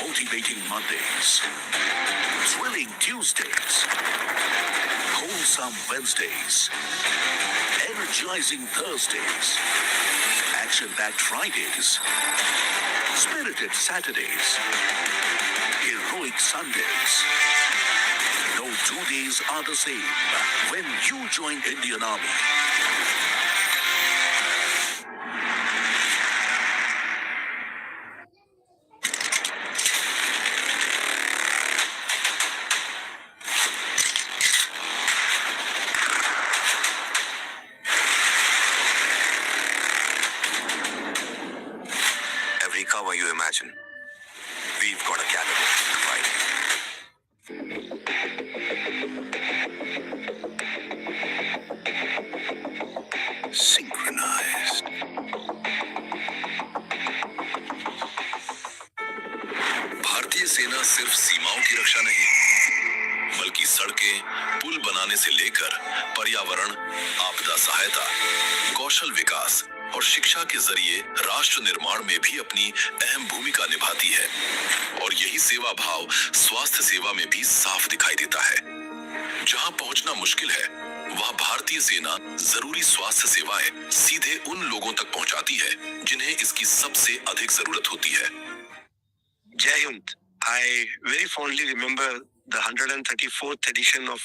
Motivating Mondays, thrilling Tuesdays, wholesome Wednesdays, energizing Thursdays, action-packed Fridays, spirited Saturdays, heroic Sundays. No 2 days are the same when you join Indian Army. Every cover you imagine, we've got a caliber to provide. Synchronized. भारतीय सेना सिर्फ सीमाओं की रक्षा नहीं, बल्कि सड़कें, पुल बनाने से लेकर पर्यावरण, आपदा सहायता, कौशल विकास और शिक्षा के जरिए राष्ट्र निर्माण में भी अपनी अहम भूमिका निभाती है। और यही सेवा भाव स्वास्थ्य सेवा में भी साफ दिखाई देता है। जहां पहुंचना मुश्किल है, वहां भारतीय सेना जरूरी स्वास्थ्य सेवाएं सीधे उन लोगों तक पहुंचाती है जिन्हें इसकी सबसे अधिक जरूरत होती है। Jai Hind. I very fondly remember the 134th edition of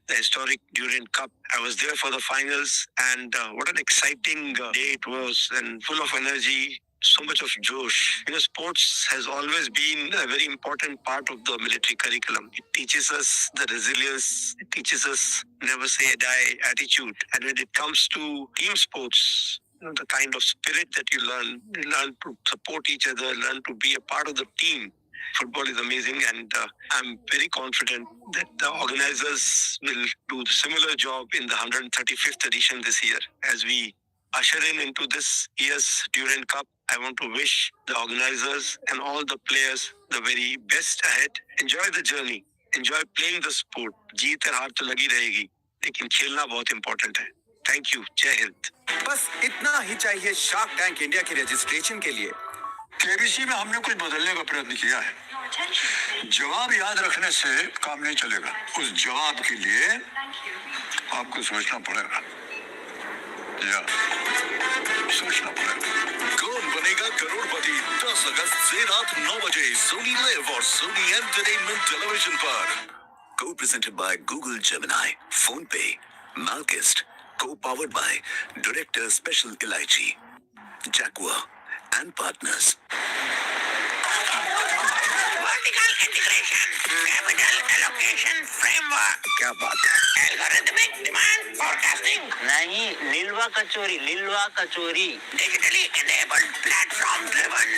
the historic Durand Cup. I was there for the finals, and what an exciting day it was, and full of energy, so much of josh. You know, sports has always been a very important part of the military curriculum. It teaches us the resilience, it teaches us never say die attitude, and when it comes to team sports, you know, the kind of spirit that you learn to support each other, learn to be a part of the team. Football is amazing, and I'm very confident that the organizers will do the similar job in the 135th edition this year. As we usher into this year's Durand Cup, I want to wish the organizers and all the players the very best ahead. Enjoy the journey, enjoy playing the sport. जीत और हार तो लगी रहेगी, लेकिन खेलना बहुत important है. Thank you. जय हिंद. बस इतना ही चाहिए शार्क टैंक इंडिया के रजिस्ट्रेशन के लिए। केबीसी में हमने कुछ बदलने का प्रयत्न किया है। जवाब याद रखने से काम नहीं चलेगा। उस जवाब के लिए आपको सोचना पड़ेगा। सोचना पड़ेगा। कौन बनेगा करोड़पति 10 अगस्त से रात 9 बजे सोनी लिव और सोनी एंटरटेनमेंट टेलीविजन पर। Co-presented by Google Gemini, PhonePe, Malkist, co-powered by Director Special Elaichi, Jaguar and Partners. Vertical integration, capital allocation framework. क्या बात है? Algorithmic demand forecasting. नहीं, लीलवा kachori Digitally enabled platform driven.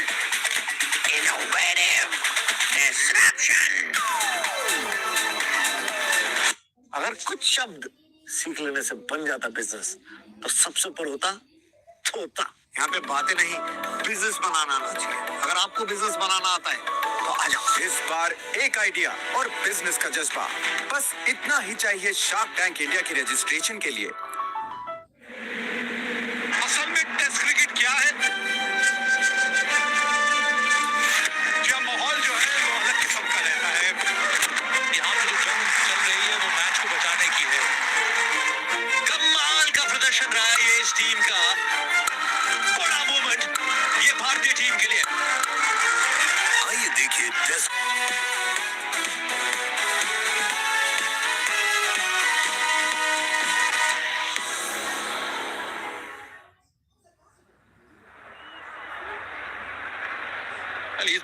Innovative disruption. अगर कुछ शब्द सीख लेने से बन जाता बिजनेस, तो सबसे ऊपर होता तोता। यहाँ पे बातें नहीं, बिजनेस बनाना आना चाहिए। अगर आपको बिजनेस बनाना आता है तो आ जाओ। इस बार एक आइडिया और बिजनेस का जज्बा, बस इतना ही चाहिए शार्क टैंक इंडिया की रजिस्ट्रेशन के लिए। असल में टेस्ट क्रिकेट क्या है? क्या माहौल जो है वो अलग किस्म का रहता है। यहाँ पे जो जंग चल रही है वो मैच को बचाने की है। कमाल का प्रदर्शन रहा है ये इस टीम का। बड़ा मोमेंट ये भारतीय टीम के लिए। आइए देखिए test.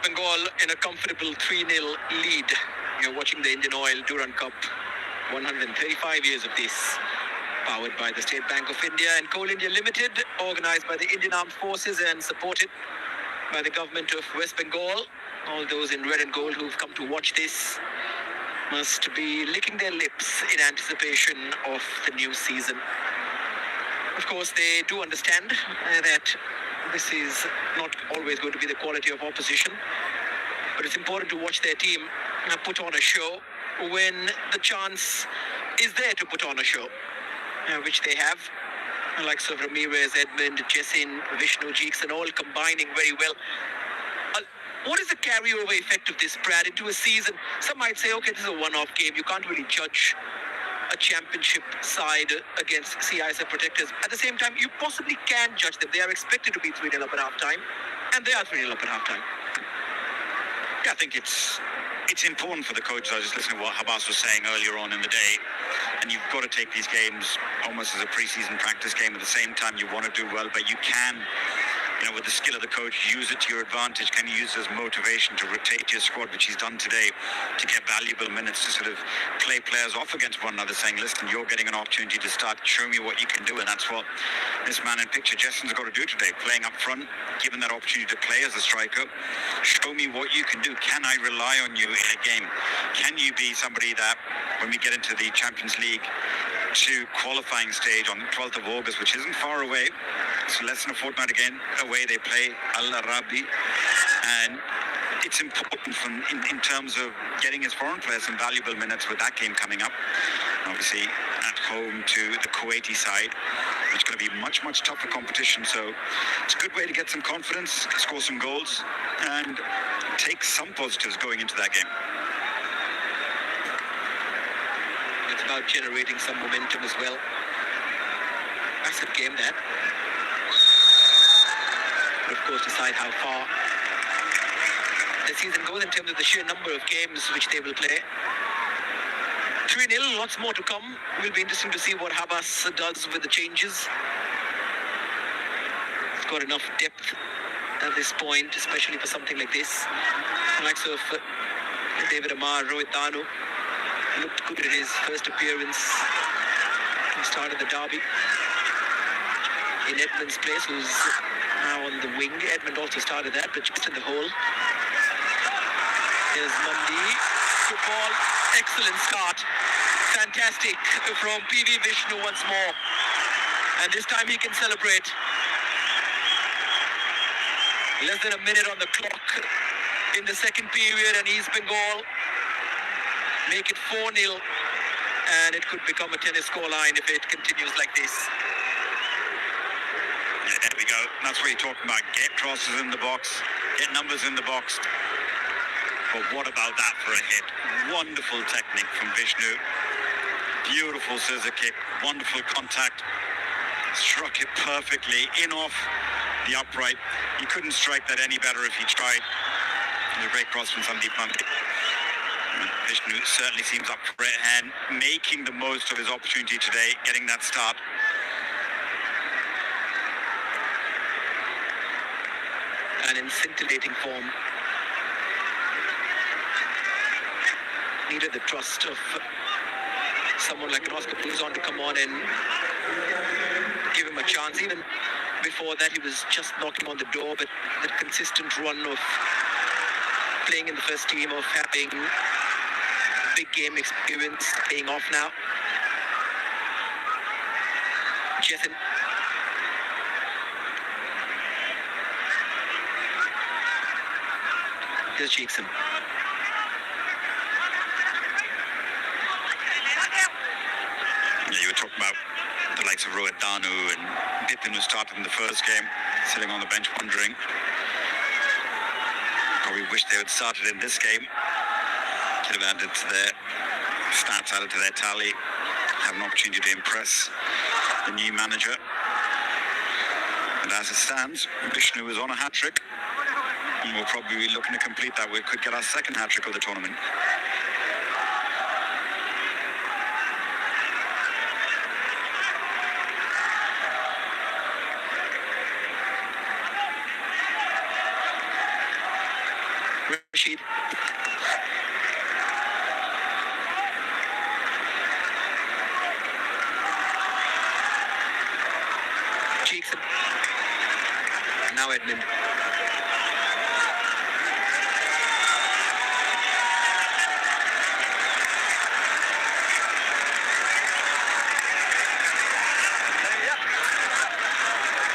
West Bengal in a comfortable 3-0 lead. You're watching the Indian Oil Durand Cup. 135 years of this. Powered by the State Bank of India and Coal India Limited, organized by the Indian Armed Forces and supported by the government of West Bengal. All those in red and gold who've come to watch this must be licking their lips in anticipation of the new season. Of course, they do understand that this is not always going to be the quality of opposition, but it's important to watch their team put on a show when the chance is there to put on a show, which they have. The likes of Ramirez, Edmund, Jessin, Vishnu, Jeeks, and all combining very well. What is the carryover effect of this, Brad, into a season? Some might say, okay, this is a one-off game. You can't really judge a championship side against CISF protectors. At the same time, you possibly can judge them. They are expected to be 3-0 up at half-time, and they are 3-0 up at half-time. Yeah, I think it's important for the coaches. I was just listening to what Habas was saying earlier on in the day, and you've got to take these games almost as a pre-season practice game. At the same time, you want to do well, but you can, with the skill of the coach, use it to your advantage. Can you use it as motivation to rotate your squad, which he's done today, to get valuable minutes to sort of play players off against one another, saying, listen, you're getting an opportunity to start, show me what you can do. And that's what this man in picture, Jessin's got to do today, playing up front, given that opportunity to play as a striker. Show me what you can do. Can I rely on you in a game? Can you be somebody that, when we get into the Champions League to qualifying stage on the 12th of August, which isn't far away, it's less than a fortnight again, away they play Al-Arabi, and it's important in terms of getting his foreign players some valuable minutes with that game coming up. Obviously at home to the Kuwaiti side, it's going to be much, much tougher competition, so it's a good way to get some confidence, score some goals, and take some positives going into that game. It's about generating some momentum as well. That's a game that, of course, decide how far the season goes in terms of the sheer number of games which they will play. 3-0, lots more to come. Will be interesting to see what Habas does with the changes. He's got enough depth at this point, especially for something like this. The likes of David Amar, Rohit Danu looked good in his first appearance. He started the derby in Edmund's place, who's now on the wing. Edmund also started that, but just in the hole. Here's Mandi. Good ball. Excellent start. Fantastic from PV Vishnu once more. And this time he can celebrate. Less than a minute on the clock in the second period, and East Bengal make it 4-0. And it could become a tennis scoreline if it continues like this. Yeah, there we go. That's what you're talking about. Get crosses in the box, get numbers in the box. But what about that for a hit? Wonderful technique from Vishnu. Beautiful scissor kick, wonderful contact. Struck it perfectly in off the upright. He couldn't strike that any better if he tried. It was a great cross from Sandeep Pandey. Vishnu certainly seems up for it and making the most of his opportunity today, getting that start. And in scintillating form. Needed the trust of someone like Oscar Puzon to come on and give him a chance. Even before that, he was just knocking on the door, but the consistent run of playing in the first team, of having big game experience, paying off now. Jessin. Here's Jackson. You were talking about the likes of Rohit Danu and Bipin, who started in the first game, sitting on the bench wondering. Probably wish they had started in this game. Could have added to their stats, added to their tally, have an opportunity to impress the new manager. And as it stands, Vishnu is on a hat-trick, and we'll probably be looking to complete that. We could get our second hat-trick of the tournament. now, Edmund.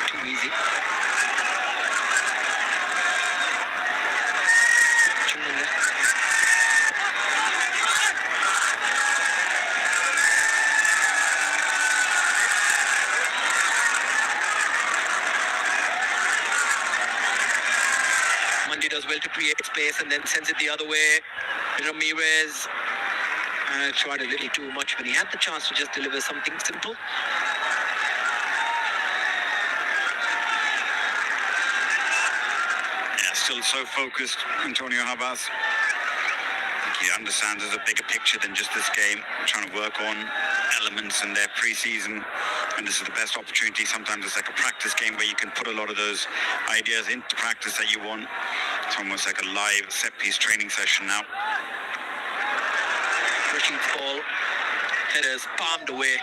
Too easy. Chungunga. Mandi does well to create space and then sends it the other way. Ramirez tried a little too much when he had the chance to just deliver something simple. Yeah, still so focused, Antonio Habas. I think he understands there's a bigger picture than just this game, trying to work on elements in their pre-season, and this is the best opportunity. Sometimes it's like a practice game where you can put a lot of those ideas into practice that you want. It's almost like a live set-piece training session now. Rashid's ball, headers palmed away.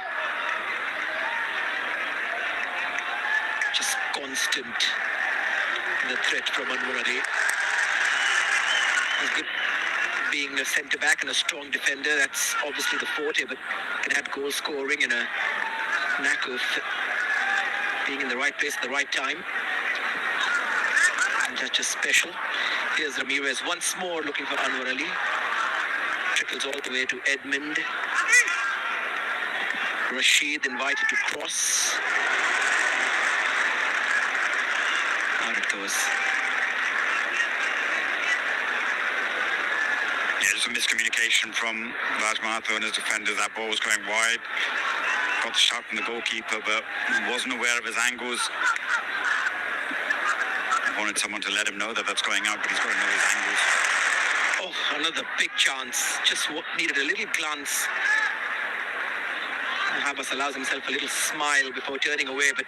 Just constant, the threat from Anwar Ali. He's good being a centre-back and a strong defender. That's obviously the forte, but can add goal scoring and a knack of being in the right place at the right time. And that's just special. Here's Ramirez once more looking for Anwar Ali. Trickles all the way to Edmund. Rashid invited to cross. Out it goes. Yeah, there's some miscommunication from Raj Mahathir and his defenders. That ball was going wide. Got the shot from the goalkeeper, but wasn't aware of his angles. Wanted someone to let him know that that's going out, but he's got to know his angles. Oh, another big chance. Just needed a little glance. And Habas allows himself a little smile before turning away, but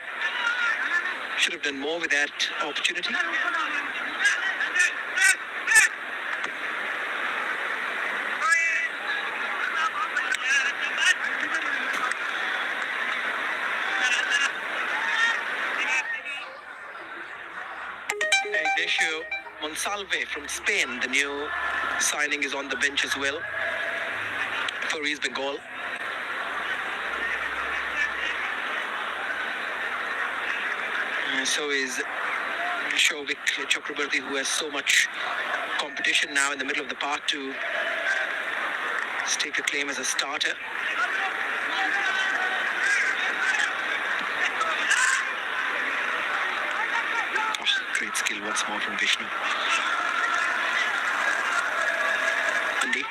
should have done more with that opportunity. Ignacio Monsalve from Spain, the new signing, is on the bench as well for East Bengal. So is Shovik Chakrabarti, who has so much competition now in the middle of the park to stake a claim as a starter. Great skill once more from Vishnu. Mandi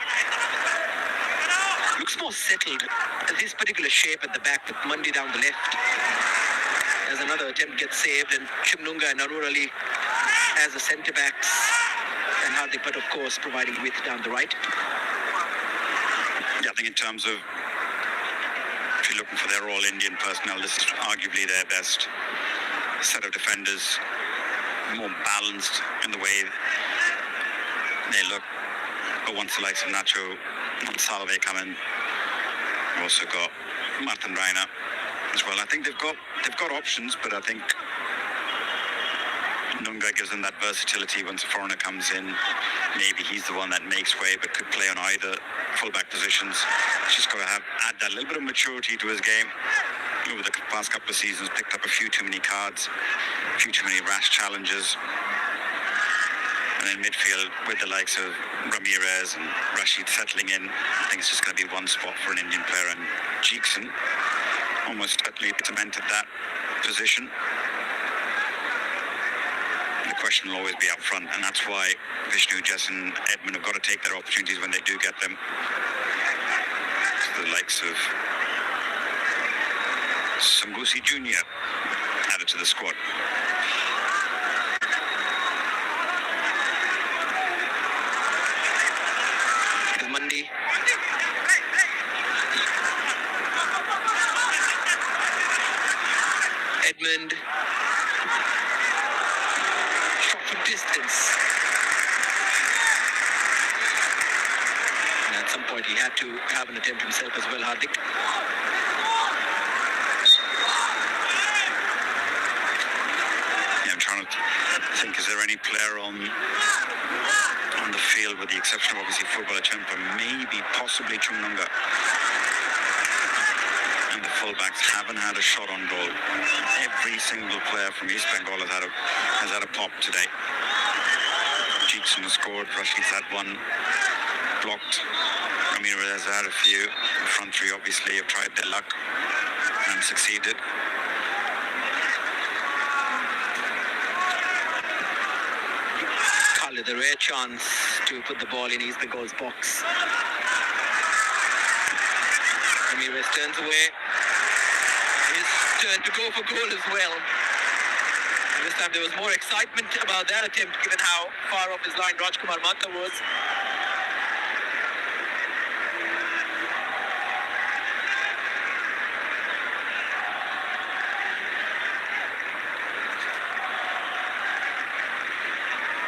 looks more settled. This particular shape at the back with Mandi down the left. As another attempt gets saved, and Chimnunga and Anwar Ali as the centre backs, and Hardik, but of course providing width down the right. Yeah, I think in terms of if you're looking for their all-Indian personnel, this is arguably their best set of defenders. More balanced in the way they look. But once the likes of Nacho and Salve come in, we've also got Martin Reina as well. I think they've got options, but I think Nunga gives them that versatility. Once a foreigner comes in, maybe he's the one that makes way, but could play on either fullback positions. He's just got to add that little bit of maturity to his game. Over the past couple of seasons, picked up a few too many cards, a few too many rash challenges. And in midfield, with the likes of Ramirez and Rashid settling in, I think it's just going to be one spot for an Indian player, and Jeekson almost totally cemented that position. The question will always be up front, and that's why Vishnu, Jess and Edmund have got to take their opportunities when they do get them. So the likes of Sambusi Jr. added to the squad. Mandi. Edmund. Shot from distance. And at some point he had to have an attempt himself as well, Hardik. Yeah, I'm trying to I think, is there any player on the field, with the exception of obviously football Champa, maybe possibly Chungunga, and the fullbacks haven't had a shot on goal. Every single player from East Bengal has had a pop today. Jeetson has scored, Rashid's had one blocked. Ramirez has had a few. The front three obviously have tried their luck and succeeded. Khalid, a rare chance to put the ball in East Bengal's box. Ramirez turns away. His turn to go for goal as well. And this time there was more excitement about that attempt, given how far off his line Rajkumar Mata was.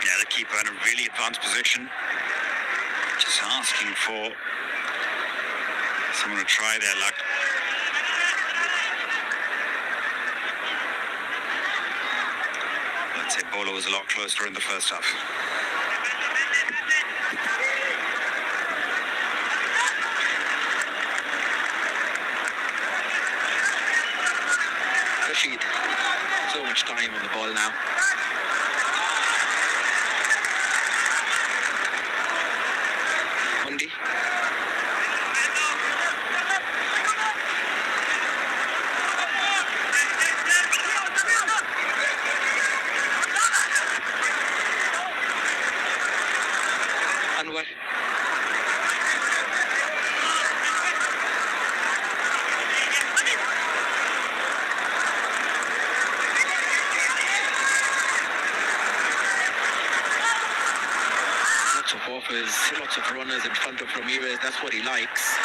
Yeah, the keeper in a really advanced position. Just asking for someone to try their luck. I'd say Bolo was a lot closer in the first half. Rashid, so much time on the ball now. Mundi. Anwar. Lots of offers, lots of runners in front of Ramirez. That's what he likes.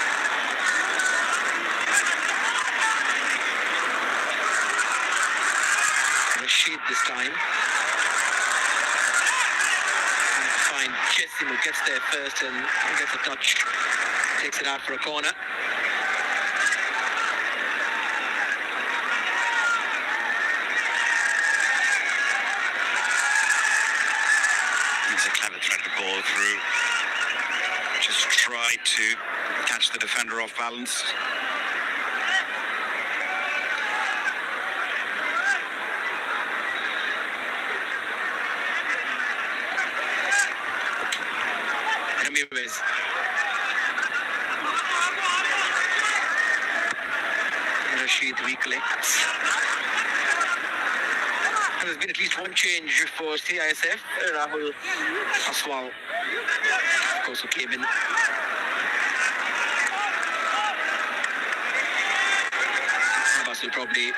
Rashid this time. Fine, Jessin who gets there first and gets a touch. Takes it out for a corner. It's a clever threaded ball through. Just try to catch the defender off balance. Ramirez. Rashid recollects. And there's been at least one change for CISF. Rahul Aswal, of course, who came in. Abbas will probably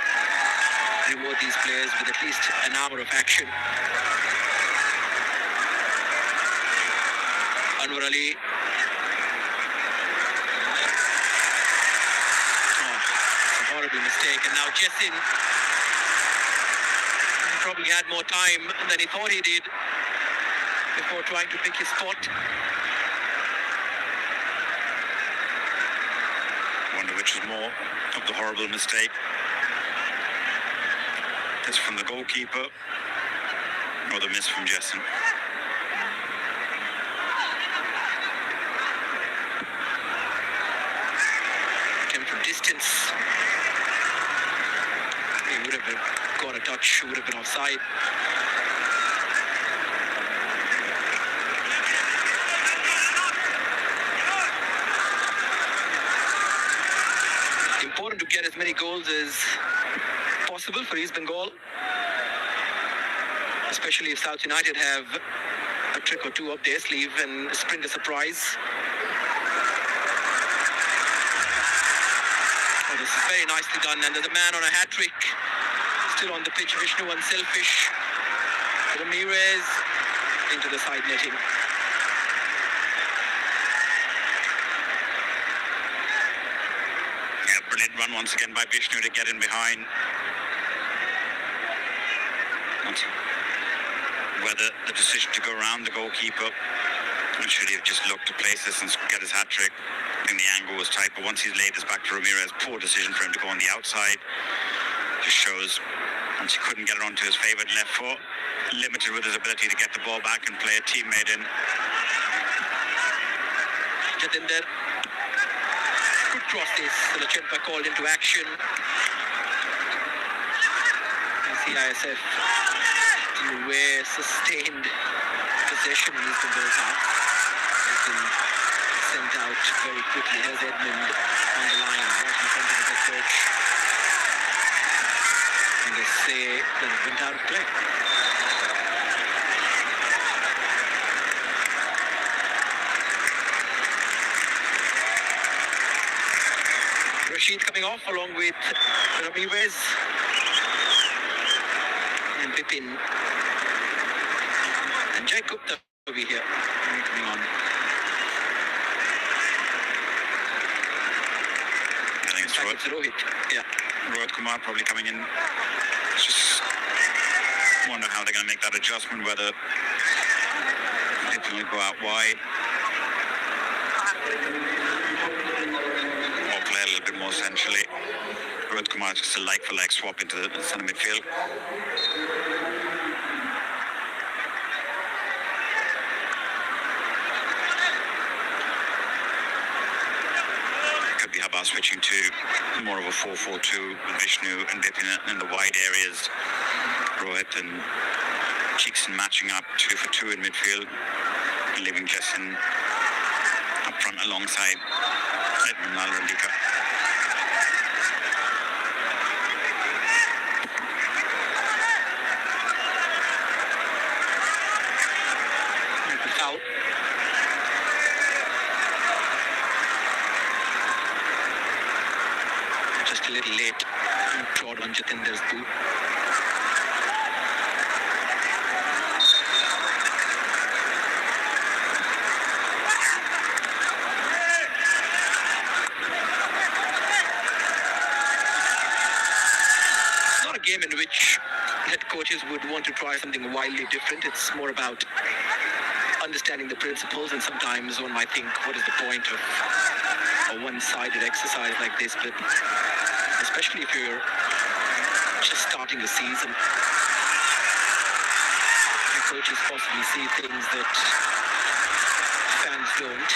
reward these players with at least an hour of action. Anwar Ali. Oh, a horrible mistake. And now Jessin probably had more time than he thought he did before trying to pick his spot. Wonder which is more of the horrible mistake. This from the goalkeeper or the miss from Jessin. Attempt from distance. He would have got a touch, would have been offside. Important to get as many goals as possible for East Bengal, especially if South United have a trick or two up their sleeve and spring a surprise. Oh, this is very nicely done, and there's a man on a hat-trick still on the pitch. Vishnu unselfish. Ramirez into the side netting. Yeah, brilliant run once again by Vishnu to get in behind. And whether the decision to go around the goalkeeper, or should he have just looked to place this and get his hat-trick? I think the angle was tight, but once he's laid this back to Ramirez, poor decision for him to go on the outside. Just shows once he couldn't get it onto his favourite left foot, limited with his ability to get the ball back and play a teammate in. Jatinder. Good crosses. Lachempa called into action. CISF where sustained possession in East Bengal's half has been sent out very quickly. Here's Edmund on the line, right in front of the head coach. And they say that it went out of play. Rashid coming off along with Ramirez and Bipin and Jai Gupta over here coming on. I think it's It's Rohit. Yeah. Rohit Kumar probably coming in. Just wonder how they're going to make that adjustment, whether they can go out wide or play a little bit more centrally. Rohit Kumar just a like-for-like swap into the centre midfield. Could be Habba switching to more of a 4-4-2 with Vishnu and Bipin in the wide areas. Rohit and Cheekson matching up 2 for 2 in midfield, leaving Jessin up front alongside Edmund Nalarandika. Out. Just a little late. Trod on Jatinder's boot. It's not a game in which head coaches would want to try something wildly different. It's more about understanding the principles, and sometimes one might think, what is the point of a one-sided exercise like this? But especially if you're just starting a season, the coaches possibly see things that fans don't.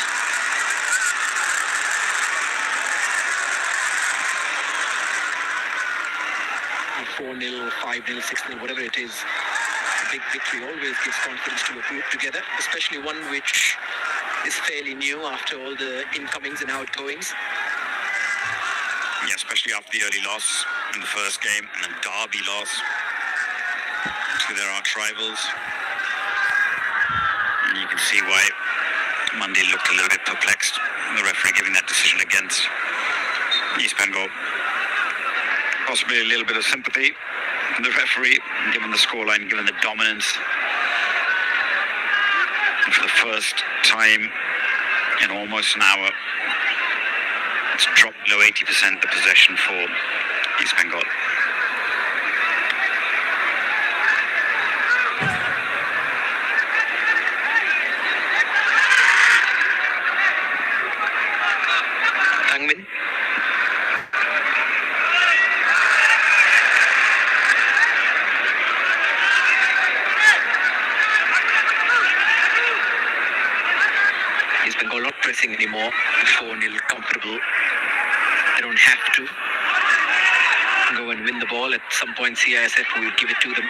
4-0, 5-0, 6-0, whatever it is, a big victory always gives confidence to a group together, especially one which is fairly new after all the incomings and outgoings. Yeah, especially after the early loss in the first game and the derby loss to their arch rivals. And you can see why Monday looked a little bit perplexed, the referee giving that decision against East Bengal. Possibly a little bit of sympathy from the referee, given the scoreline, given the dominance. And for the first time in almost an hour, it's dropped below 80% the possession for East Bengal. Tangmin. East Bengal not pressing anymore. 4-0 comfortable. They don't have to go and win the ball. At some point, CISF will give it to them.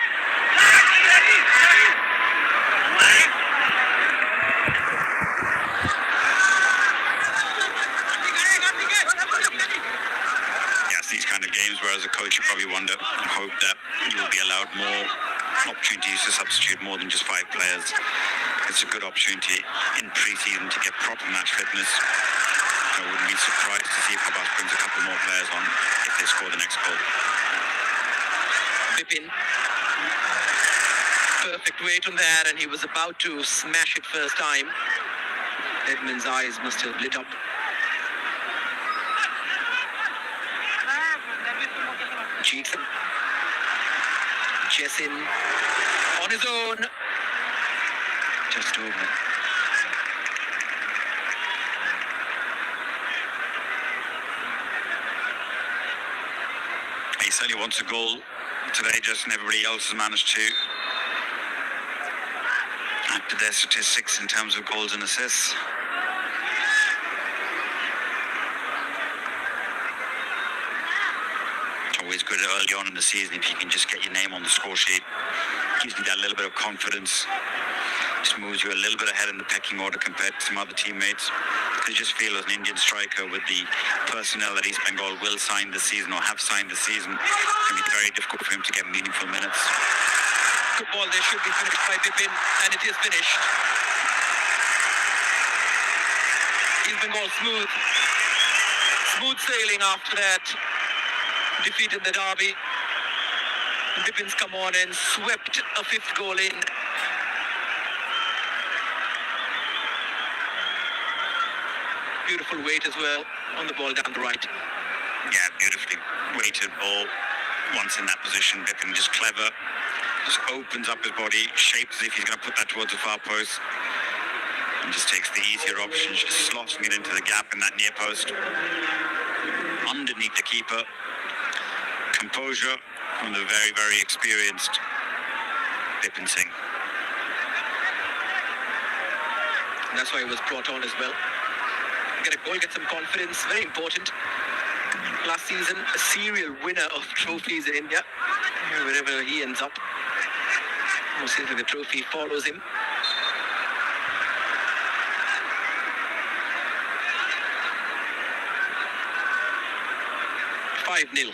Yes, these kind of games where as a coach you probably wonder and hope that you'll be allowed more opportunities to substitute more than just 5 players. It's a good opportunity in pre-season to get proper match fitness. I wouldn't be surprised to see if Abbas brings a couple more players on if they score the next goal. Bipin. Perfect weight on that, and he was about to smash it first time. Edmund's eyes must have lit up. Cheekson. Jessin on his own. Just over. He certainly wants a goal today, just and everybody else has managed to Add to their statistics in terms of goals and assists. It's always good early on in the season if you can just get your name on the score sheet. Gives you that little bit of confidence. Just moves you a little bit ahead in the pecking order compared to some other teammates. You just feel as an Indian striker with the personnel that East Bengal will sign this season or have signed this season, it can be very difficult for him to get meaningful minutes. Good ball there, should be finished by Bipin, and it is finished. East Bengal smooth sailing after that defeat in the derby. Bipin's come on and swept a fifth goal in. Beautiful weight as well on the ball down the right. Yeah, beautifully weighted ball. Once in that position, Bipin just clever. Just opens up his body, shapes as if he's going to put that towards the far post. And just takes the easier option, just slotting it into the gap in that near post. Underneath the keeper. Composure from the very, very experienced Bipin Singh. And that's why he was brought on as well. Get a goal, get some confidence, very important. Last season, a serial winner of trophies in India. Wherever he ends up, most likely the trophy follows him. "5-0.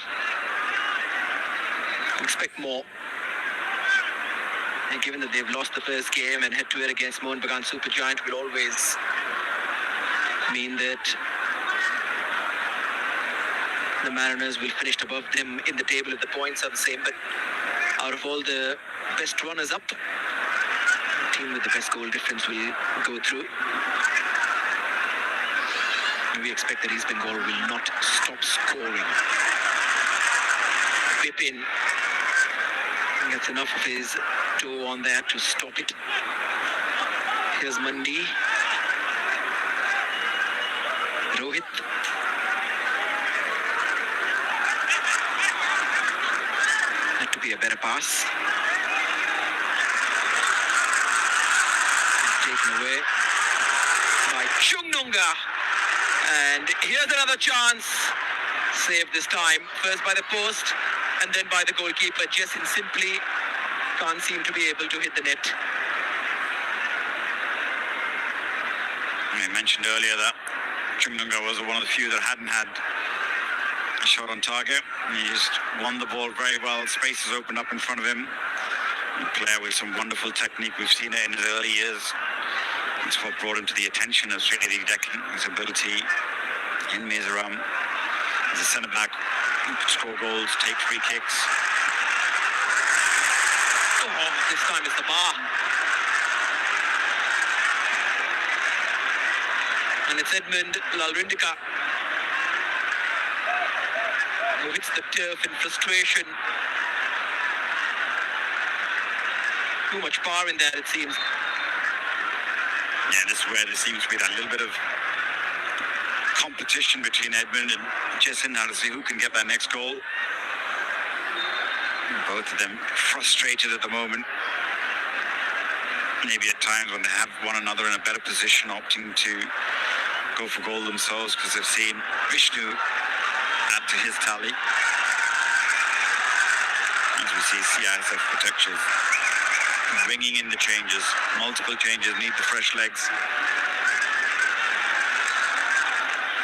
Expect more. And given that they've lost the first game and head-to-head against Mohun Bagan Supergiant will always mean that the Mariners will finish above them in the table if the points are the same. But out of all the best runners-up, the team with the best goal difference will go through. And we expect that East Bengal will not stop scoring. Bipin gets enough of his toe on there to stop it. Here's Mandi. Rohit. Had to be a better pass. Taken away by Chungnunga. And here's another chance. Saved this time. First by the post and then by the goalkeeper. Jessin simply can't seem to be able to hit the net. I mentioned earlier that Chungnunga was one of the few that hadn't had a shot on target. He just won the ball very well. Spaces opened up in front of him. A player with some wonderful technique. We've seen it in his early years. It's what brought him to the attention of Srinidhi Deccan. His ability in Mizoram as a centre-back, score goals, take free kicks. Oh, this time it's the bar. And it's Edmund Lalrindika who hits the turf in frustration. Too much power in there, it seems. Yeah, this is where there seems to be that little bit of competition between Edmund and Jessin now to see who can get that next goal. Both of them frustrated at the moment. Maybe at times when they have one another in a better position, opting to go for goal themselves because they've seen Vishnu add to his tally. As we see CISF protectors bringing in the changes. Multiple changes, need the fresh legs.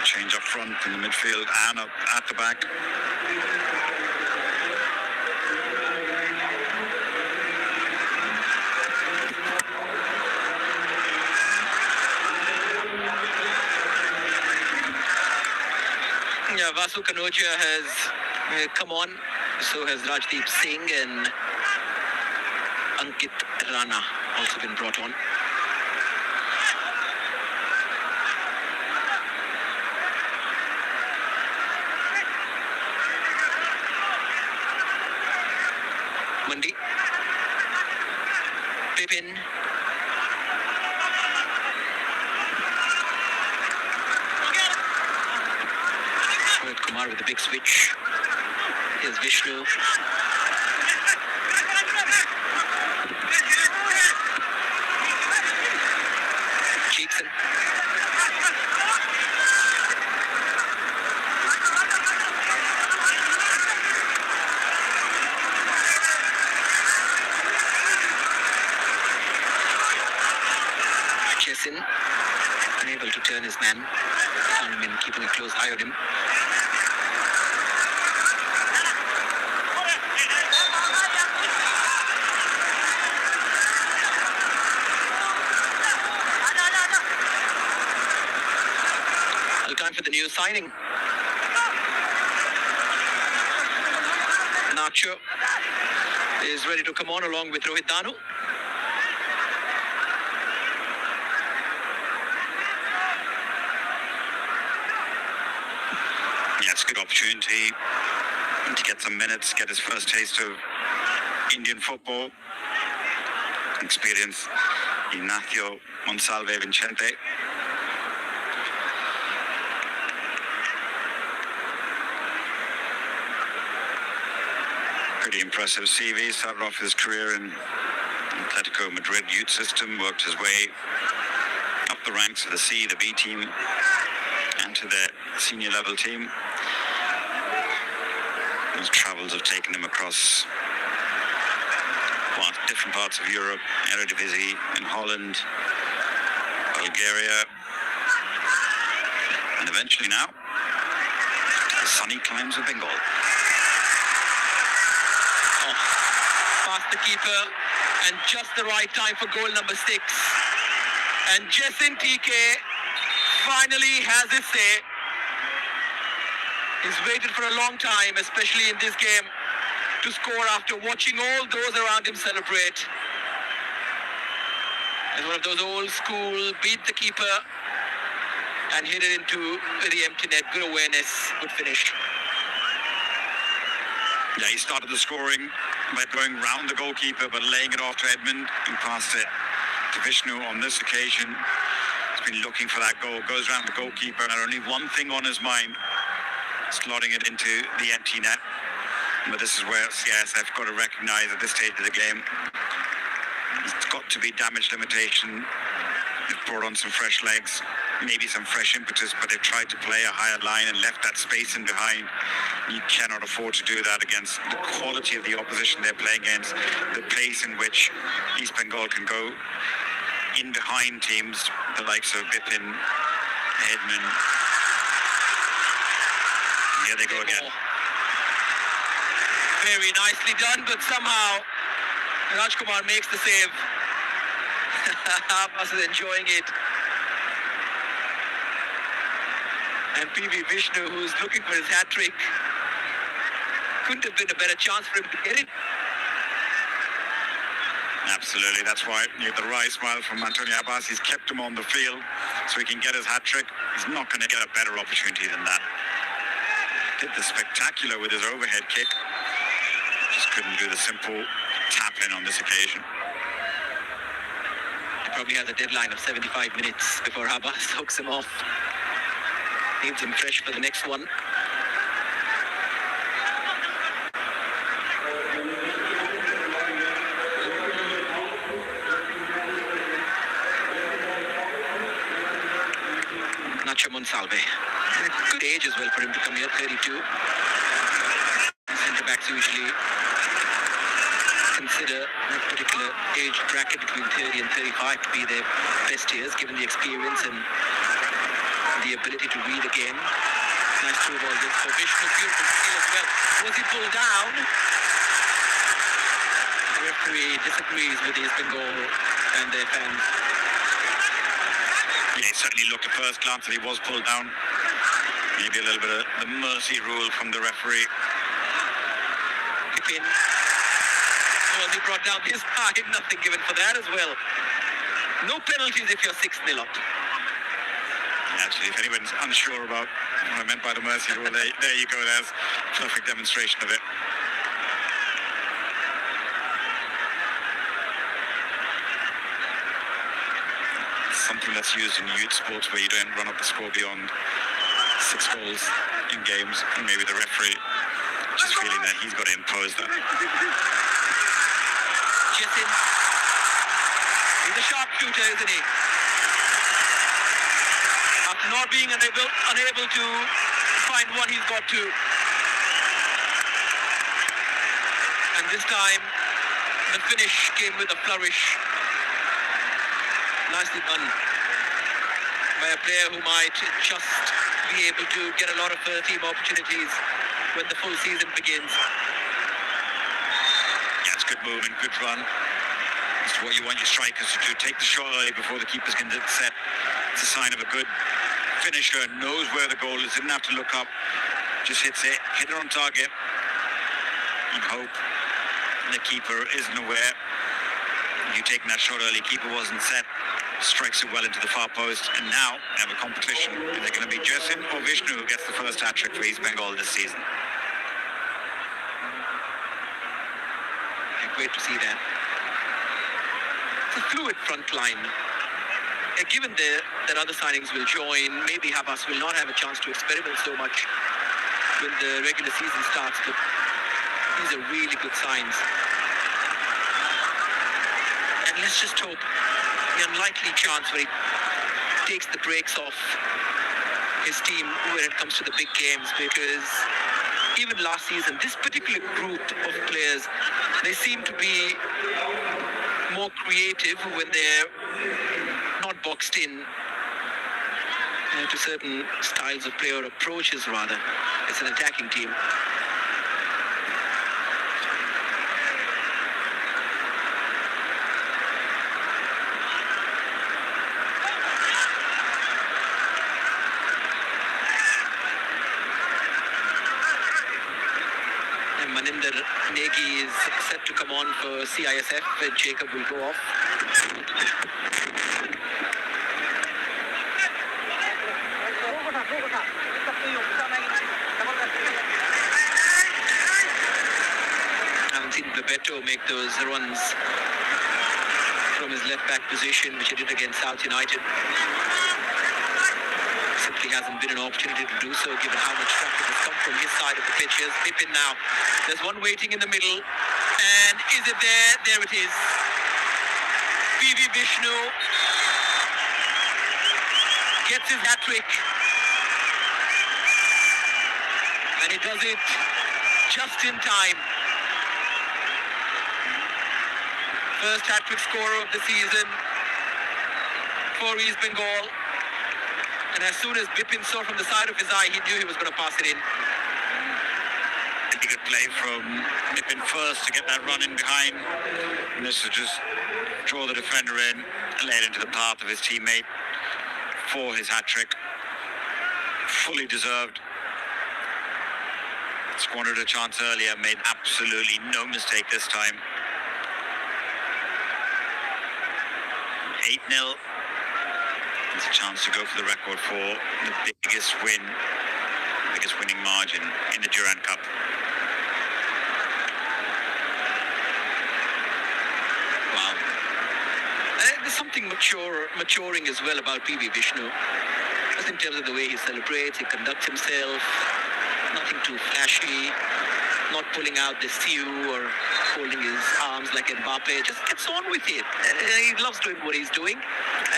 Change up front in the midfield and up at the back. Yeah, Vasu Kanoja has come on. So has Rajdeep Singh and Ankit Rana also been brought on. Mandi. Bipin. Rohit Kumar with the big switch. Here's Vishnu. man. Kahneman keeping a close eye on him. Time for the new signing. Nacho is ready to come on along with Rohit Danu. Yeah, it's a good opportunity to get some minutes, get his first taste of Indian football. Experience Ignacio Monsalve Vicente. Pretty impressive CV. Started off his career in Atletico Madrid youth system, worked his way up the ranks to the C, the B team, and to the senior level team. His travels have taken him across different parts of Europe, Eredivisie in Holland, Bulgaria, and eventually now, the sunny climes of Bengal. Past the keeper, and just the right time for goal number 6. And Jason TK finally has his say. He's waited for a long time, especially in this game, to score after watching all those around him celebrate. It's one of those old school, beat the keeper and hit it into the empty net. Good awareness, good finish. Yeah, he started the scoring by going round the goalkeeper, but laying it off to Edmund and passed it to Vishnu on this occasion. He's been looking for that goal, goes round the goalkeeper, and only one thing on his mind, slotting it into the empty net. But this is where CISF got to recognise at this stage of the game, it's got to be damage limitation. They've brought on some fresh legs, maybe some fresh impetus, but they've tried to play a higher line and left that space in behind. You cannot afford to do that against the quality of the opposition they're playing against, the pace in which East Bengal can go in behind teams, the likes of Bipin, Edmund. Here they go again. Very nicely done, but somehow Rajkumar makes the save. Abbas is enjoying it. And PV Vishnu, who's looking for his hat-trick. Couldn't have been a better chance for him to get it. Absolutely, that's why you get the right smile from Antonio Abbas. He's kept him on the field so he can get his hat-trick. He's not going to get a better opportunity than that. Did the spectacular with his overhead kick. Just couldn't do the simple tap-in on this occasion. He probably has a deadline of 75 minutes before Abbas hooks him off. Needs him fresh for the next one. Nacho Monsalve. Good age as well for him to come here, 32. Centre backs usually consider that particular age bracket between 30 and 35 to be their best years, given the experience and the ability to read a game. Nice through ball this for Vishnu. Beautiful skill as well. Was he pulled down? The referee disagrees with East Bengal and their fans. Yeah, he certainly looked at first glance that he was pulled down. Maybe a little bit of the mercy rule from the referee. Pipin. Was he brought down his side? Nothing given for that as well. No penalties if you're 6-0 up. Actually, if anyone's unsure about what I meant by the mercy rule, there you go. There's a perfect demonstration of it. Something that's used in youth sports where you don't run up the score beyond 6 goals in games, and maybe the referee just feeling that he's got to impose that. Jason. He's a sharpshooter, isn't he? After not being unable to find one, he's got two. And this time, the finish came with a flourish. Nicely done. by a player who might just be able to get a lot of team opportunities when the full season begins. Yeah, it's good movement, good run. It's what you want your strikers to do. Take the shot early before the keepers can set. It's a sign of a good finisher. Knows where the goal is. Didn't have to look up. Just hits it. Hit it on target. And hope the keeper isn't aware. You taking that shot early. Keeper wasn't set. Strikes it well into the far post. And now we have a competition. Is it going to be Jasin or Vishnu who gets the first hat-trick for East Bengal this season? Great to see that. It's a fluid front line. Given that other signings will join, maybe Habas will not have a chance to experiment so much when the regular season starts, but these are really good signs. And let's just hope the unlikely chance where he takes the brakes off his team when it comes to the big games, because even last season, this particular group of players, they seem to be more creative when they're not boxed in to certain styles of play or approaches, rather. It's an attacking team. Maninder Negi is set to come on for CISF, where Jacob will go off. I haven't seen Bebeto make those runs from his left back position, which he did against South United. Simply hasn't been an opportunity to do so, given how much traffic has come from his side of the pitch. Here's Bipin now. There's one waiting in the middle. And is it there? There it is. PV Vishnu gets his hat-trick. And he does it just in time. First hat-trick scorer of the season for East Bengal. And as soon as Bipin saw from the side of his eye, he knew he was going to pass it in. Pretty good play from Bipin first to get that run in behind. And this will just draw the defender in and lay it into the path of his teammate for his hat-trick. Fully deserved. Squandered a chance earlier, made absolutely no mistake this time. 8-0. It's a chance to go for the record for the biggest winning margin in the Durand Cup. Wow. There's something maturing as well about PV Vishnu. Just in terms of the way he celebrates, he conducts himself, nothing too flashy, not pulling out the siu or holding his arms like Mbappe, just gets on with it. He loves doing what he's doing,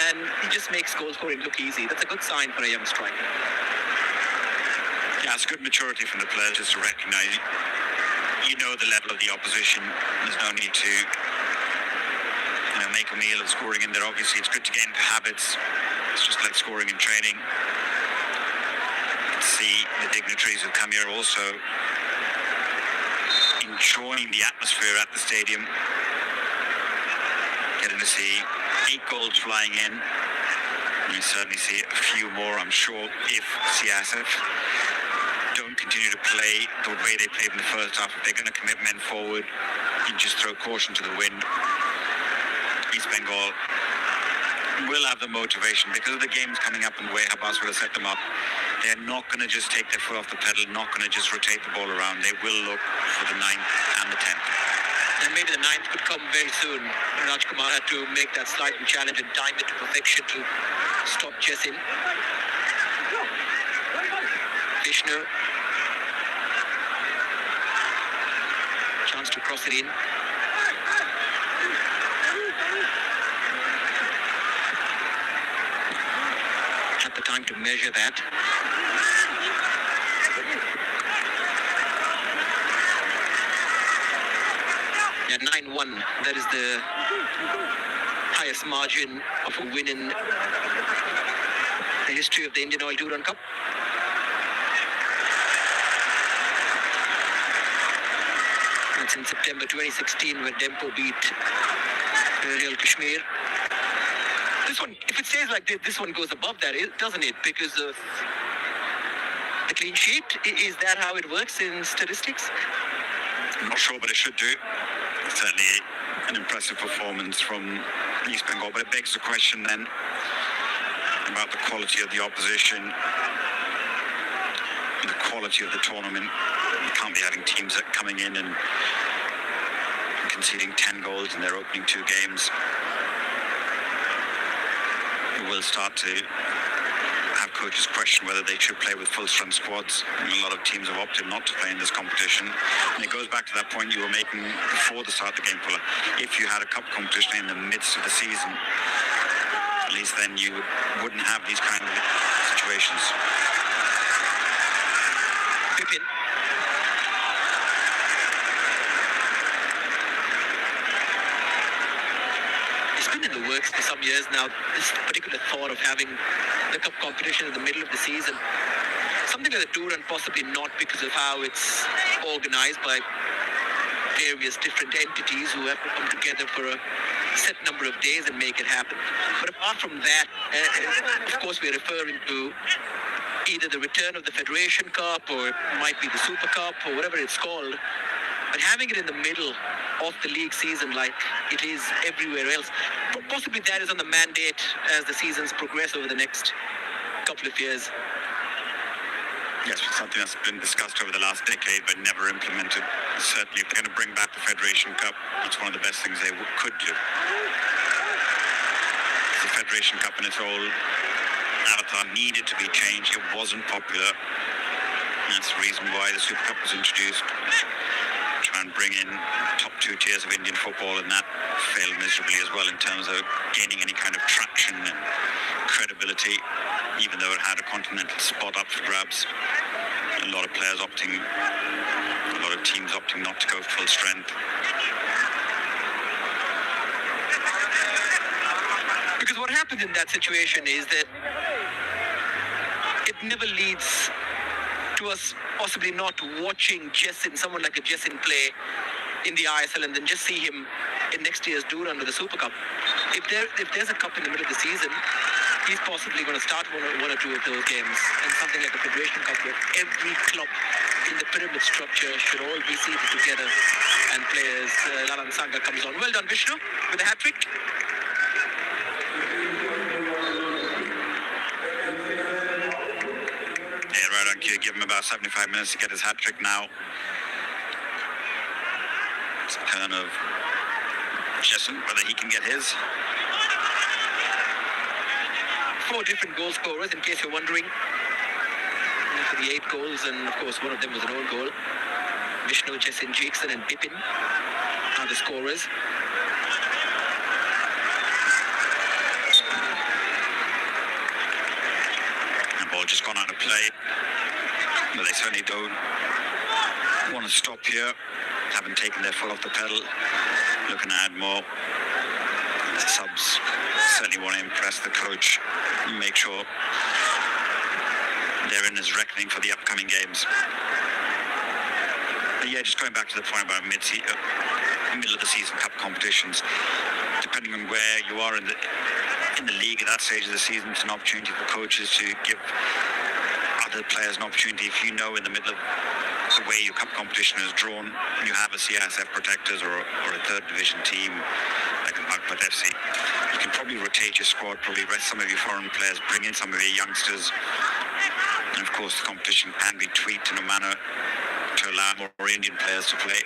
and he just makes goal scoring look easy. That's a good sign for a young striker. Yeah, it's good maturity from the players just to recognise, you know, the level of the opposition. There's no need to, make a meal of scoring in there. Obviously, it's good to get into habits. It's just like scoring in training. See the dignitaries who come here also enjoying the atmosphere at the stadium. Getting to see 8 goals flying in. And you certainly see a few more, I'm sure, if CISF don't continue to play the way they played in the first half. If they're going to commit men forward and just throw caution to the wind, East Bengal will have the motivation because of the games coming up and the way Habas will have set them up. They're not going to just take their foot off the pedal, not going to just rotate the ball around. They will look for the 9th and the 10th. And maybe the 9th could come very soon. Rajkumar had to make that sliding challenge and time it to perfection to stop Jasin. Vishnu. Chance to cross it in. Had the time to measure that. Yeah, 9-1. That is the highest margin of a win in the history of the Indian Oil Durand Cup. That's in September 2016 when Dempo beat Real Kashmir. This one, if it stays like this one goes above that, doesn't it? Because of the clean sheet. Is that how it works in statistics? I'm not sure, but it should do. Certainly an impressive performance from East Bengal, but it begs the question then about the quality of the opposition, the quality of the tournament. You can't be having teams that are coming in and conceding 10 goals in their opening 2 games. It will start to have coaches question whether they should play with full-strength squads. And a lot of teams have opted not to play in this competition. And it goes back to that point you were making before the start of the game, Fuller. If you had a cup competition in the midst of the season, at least then you wouldn't have these kind of situations. Pippin. It's been in the works for some years now, this particular thought of having the cup competition in the middle of the season. Something like the Durand, possibly not because of how it's organized by various different entities who have to come together for a set number of days and make it happen. But apart from that, of course, we're referring to either the return of the Federation Cup or it might be the Super Cup or whatever it's called. But having it in the middle of the league season like it is everywhere else, possibly that is on the mandate as the seasons progress over the next couple of years. Yes, something that's been discussed over the last decade but never implemented. Certainly, if they're going to bring back the Federation Cup, it's one of the best things they could do. The Federation Cup in its whole avatar needed to be changed. It wasn't popular. And that's the reason why the Super Cup was introduced. Try and bring in top 2 tiers of Indian football, and that failed miserably as well in terms of gaining any kind of traction and credibility, even though it had a continental spot up for grabs. A lot of teams opting not to go full strength. Because what happens in that situation is that it never leads to us possibly not watching someone like a Jessin play in the ISL and then just see him in next year's Durand or the Super Cup. If there's a cup in the middle of the season, he's possibly going to start one or 2 of those games. And something like the Federation Cup where every club in the pyramid structure should all be seated together and players. Lalan Sanga comes on. Well done, Vishnu, with a hat-trick. Right on cue, give him about 75 minutes to get his hat-trick now. It's a turn of Jessin, whether he can get his. 4 different goal scorers, in case you're wondering. For the 8 goals, and of course one of them was an own goal. Vishnu, Jessin, Jackson and Pippin are the scorers. Ball just gone out of play, but they certainly don't want to stop here. Haven't taken their foot off the pedal, looking to add more. The subs certainly want to impress the coach and make sure they're in his reckoning for the upcoming games. But yeah, just going back to the point about middle of the season cup competitions, depending on where you are in the league at that stage of the season, it's an opportunity for coaches to give other players an opportunity. If you know in the middle of the way your cup competition is drawn, you have a CISF protectors or a third division team like the Bagpat FC, you can probably rotate your squad, probably rest some of your foreign players, bring in some of your youngsters, and of course the competition can be tweaked in a manner to allow more Indian players to play.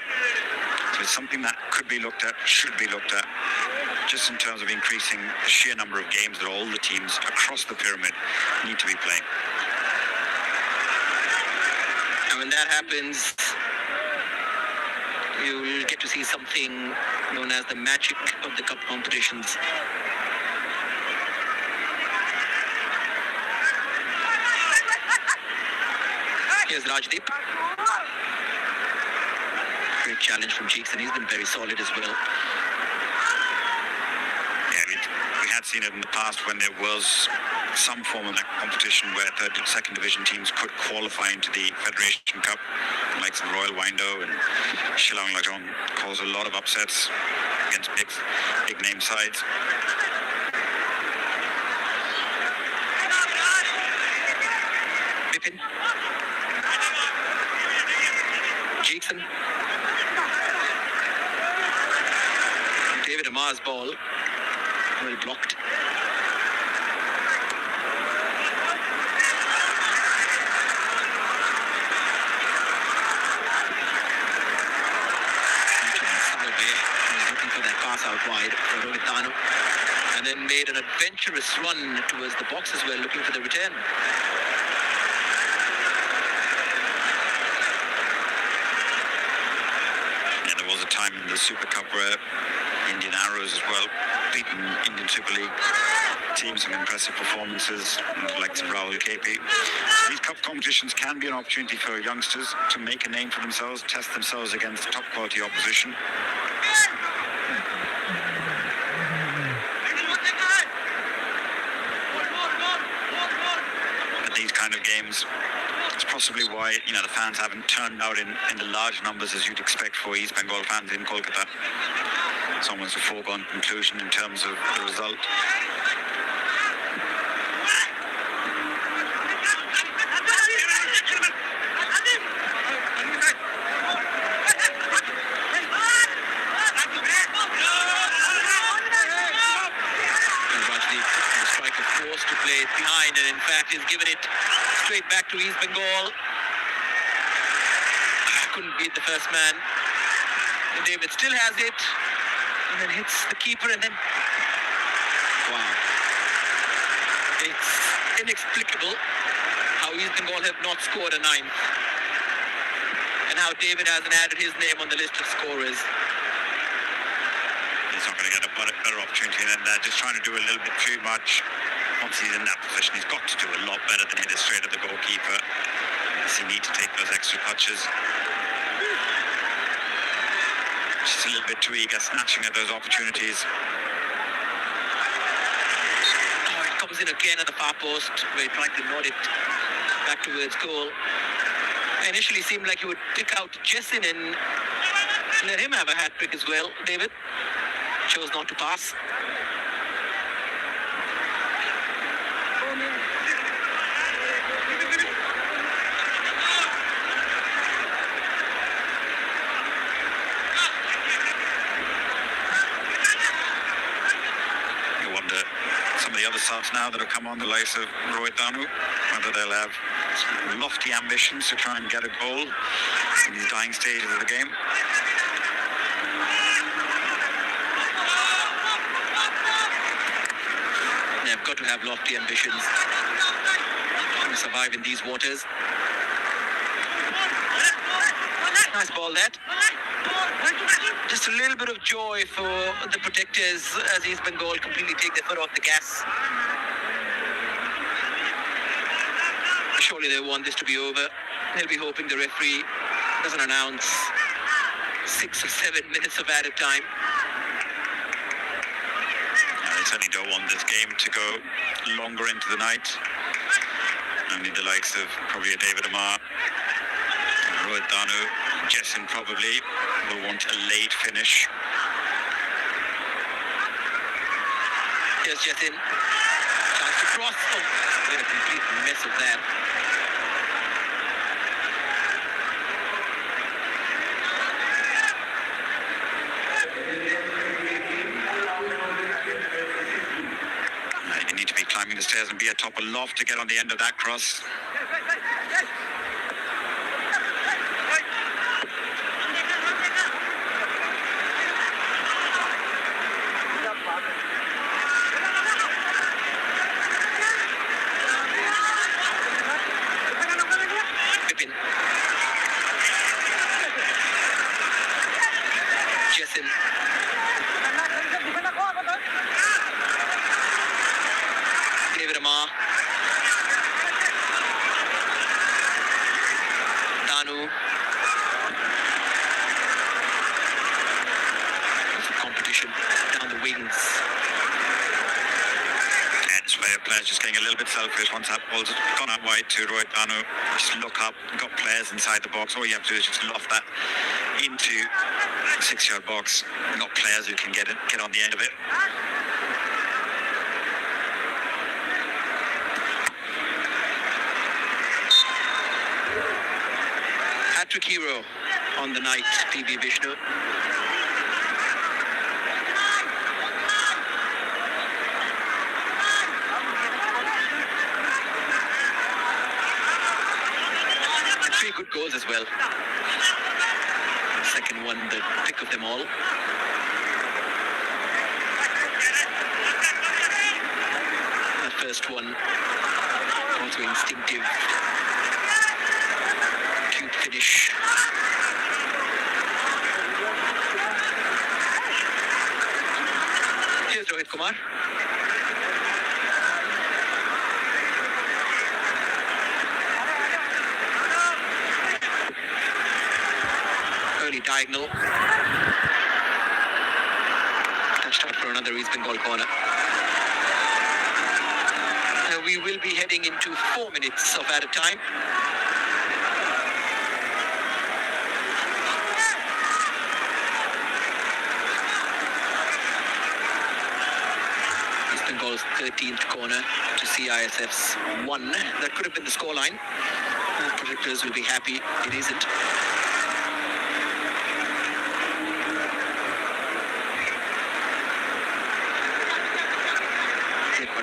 So it's something that could be looked at, should be looked at, just in terms of increasing the sheer number of games that all the teams across the pyramid need to be playing. And when that happens, you will get to see something known as the magic of the cup competitions. Here's Rajdeep. Great challenge from Cheeks, and he's been very solid as well. Yeah, we had had seen it in the past when there was some form of competition where third and second division teams could qualify into the Federation Cup, like some Royal Windo and Shillong Lajong caused a lot of upsets against big name sides. Bipin. Jackson. David Amar's ball. Well blocked. Looking for that pass out wide for Rohit, and then made an adventurous run towards the box as well, looking for the return. Yeah, there was a time in the Super Cup where Indian Arrows as well beaten Indian Super League teams with impressive performances like Rahul KP. These cup competitions can be an opportunity for youngsters to make a name for themselves, test themselves against top quality opposition. At these kind of games, it's possibly why the fans haven't turned out in the large numbers as you'd expect for East Bengal fans in Kolkata. It's almost a foregone conclusion in terms of the result. To play it behind, and in fact he's given it straight back to East Bengal. Couldn't beat the first man. And David still has it, and then hits the keeper, and then wow, it's inexplicable how East Bengal have not scored a ninth, and how David hasn't added his name on the list of scorers. He's not going to get a better opportunity than that. Just trying to do a little bit too much. Once he's in that position, he's got to do a lot better than hit it straight at the goalkeeper. Does he need to take those extra touches? Just a little bit too eager, snatching at those opportunities. Oh, it comes in again at the far post, where he tried to nod it back towards goal. Initially seemed like he would pick out Jessin and let him have a hat-trick as well. David chose not to pass. The other subs now that have come on, the likes of Rohit, whether they'll have lofty ambitions to try and get a goal in these dying stages of the game. They've got to have lofty ambitions to survive in these waters. Nice ball that. Just a little bit of joy for the protectors as East Bengal completely take their foot off the gas. Surely they want this to be over. They'll be hoping the referee doesn't announce 6 or 7 minutes of added time. They certainly don't want this game to go longer into the night. Only the likes of probably a David Amar, Rohit Danu, Jessin probably will want a late finish. Here's Jessin. Chance to cross. Oh, what a complete mess of that. You need to be climbing the stairs and be atop a loft to get on the end of that cross. Jessin. David Amar. players just getting a little bit selfish once that ball's gone out wide to Rohit Banu. Just look up, got players inside the box. All you have to do is just loft that into the 6-yard box. Got players who can get on the end of it. Hat-trick hero on the night, PB Vishnu. Three good goals as well. Second one, the pick of them all. The first one, also instinctive. Cute finish. Here's Rohit Kumar. Early diagonal. Touched out for another East Bengal corner. We will be heading into 4 minutes of added time. East Bengal's 13th corner to CISF's 1. That could have been the scoreline. Predictors will be happy. It isn't.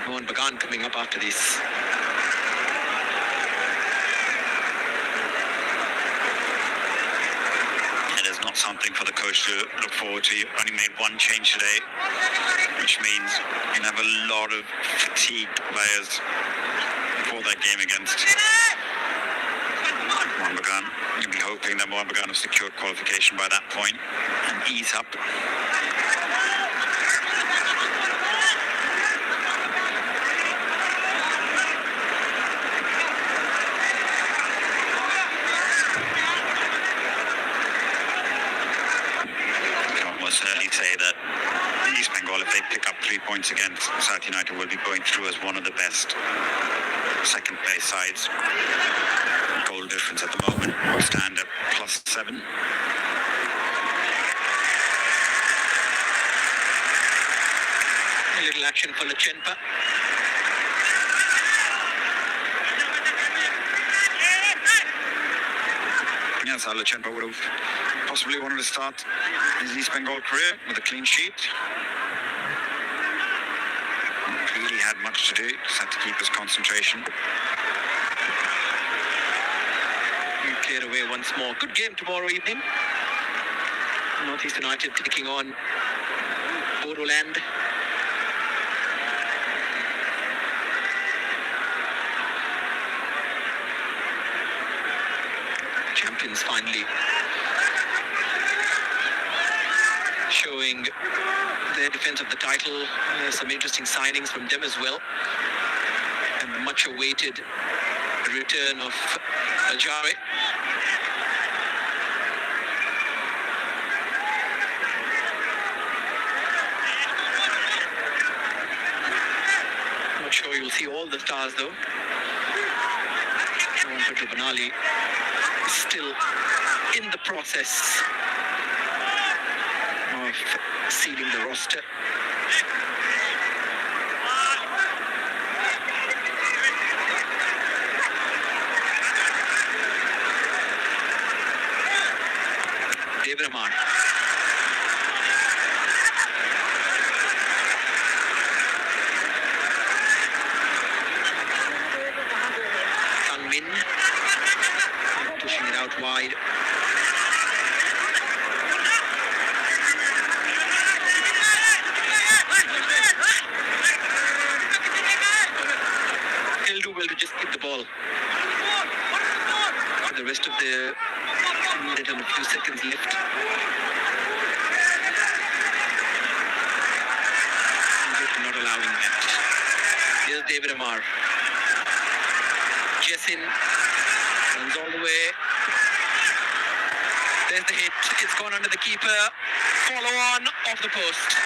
Mohan Bagan coming up after this. It is not something for the coach to look forward to. You've only made one change today, which means you can have a lot of fatigued players for that game against Mohan Bagan. You'll be hoping that Mohan Bagan has secured qualification by that point and ease up. Say that East Bengal, if they pick up 3 points against South United, will be going through as one of the best second place sides. Goal difference at the moment will stand at +7. A little action for Lachenpa. Yes, Lachenpa would have possibly wanted to start his East Bengal career with a clean sheet. Not really had much to do, just had to keep his concentration. Cleared away once more. Good game tomorrow evening. Northeast United taking on Durand. Champions finally showing their defense of the title. There's some interesting signings from them as well, and the much awaited return of Ajare. Not sure you'll see all the stars though. Pedro Banali still in the process of sealing the roster. David Amar. Min pushing it out wide. He'll do well to just keep the ball for the rest of the minute and a few seconds left. Not allowing that. Here's David Amar. Jessin runs all the way. There's the hit. It's gone under the keeper. Follow on off the post.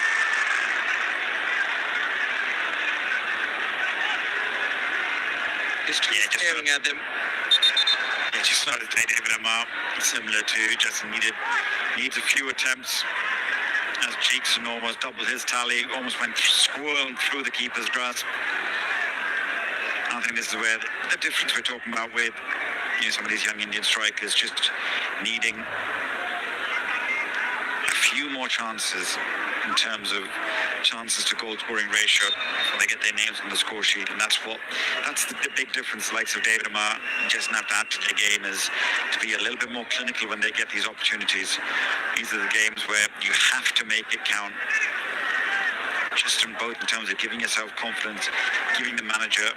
History Yeah, just staring at them. Yeah, just started to play David Amar, similar to just needs a few attempts. As Cheekson almost doubled his tally, almost went squirmed through the keeper's grasp. I think this is where the difference we're talking about with some of these young Indian strikers just needing a few more chances in terms of chances to goal scoring ratio when they get their names on the score sheet, and that's the big difference. The likes of David Amar just have to add to their game is to be a little bit more clinical when they get these opportunities. These are the games where you have to make it count, just in both in terms of giving yourself confidence, giving the manager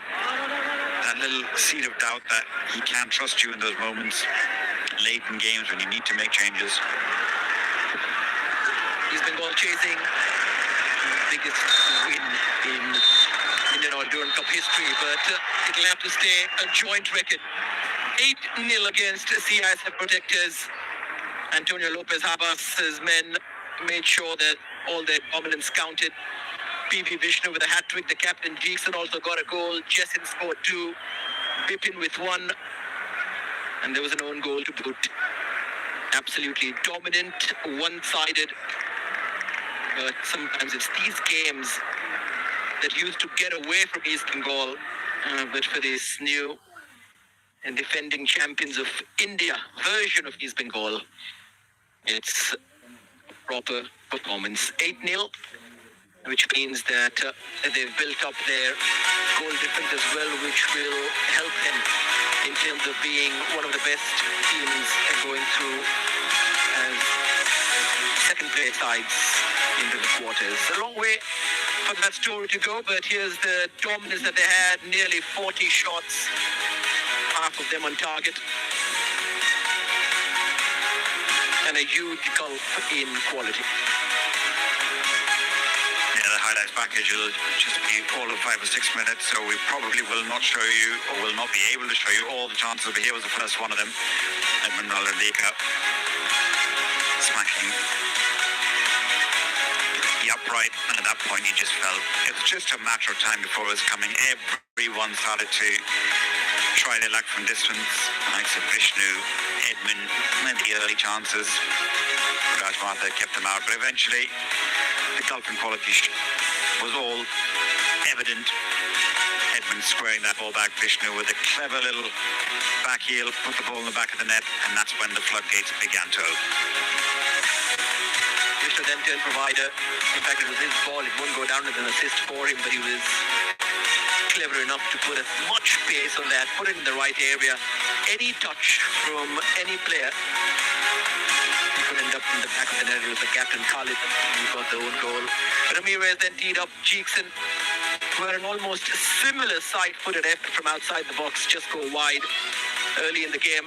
that little seed of doubt that he can trust you in those moments late in games when you need to make changes. He's been goal chasing. Biggest win in Indian Durand Cup history, but it'll have to stay a joint record. 8-0 against CISF protectors. Antonio Lopez Habas's men made sure that all their dominance counted. PV Vishnu with a hat-trick. The captain Jason also got a goal. Jessin scored 2. Bipin with 1. And there was an own goal to boot. Absolutely dominant, one-sided. But sometimes it's these games that used to get away from East Bengal. But for this new and defending champions of India version of East Bengal, it's a proper performance. 8-0, which means that they've built up their goal difference as well, which will help them in terms of being one of the best teams going through as second place sides into the quarters. A long way for that story to go, but here's the dominance that they had. Nearly 40 shots, half of them on target. And a huge gulf in quality. Yeah, the highlights package will just be all of 5 or 6 minutes, so we probably will not show you, or will not be able to show you all the chances, but here was the first one of them. Edmund Malalika smashing the upright, and at that point you just felt it was just a matter of time before it was coming. Everyone started to try their luck from distance. Like I said, Vishnu, Edmund, maybe early chances. Raj Martha kept them out, but eventually the gulf in quality was all evident. Edmund squaring that ball back, Vishnu with a clever little back heel, put the ball in the back of the net, and that's when the floodgates began to open. Vishnu then turned provider. In fact, it was his ball. It won't go down as an assist for him, but he was clever enough to put as much pace on that, put it in the right area. Any touch from any player, he could end up in the back of the net. It was the captain Khalid who got the own goal. Ramirez then teed up Cheekson, who had an almost similar side-footed effort from outside the box, just go wide early in the game.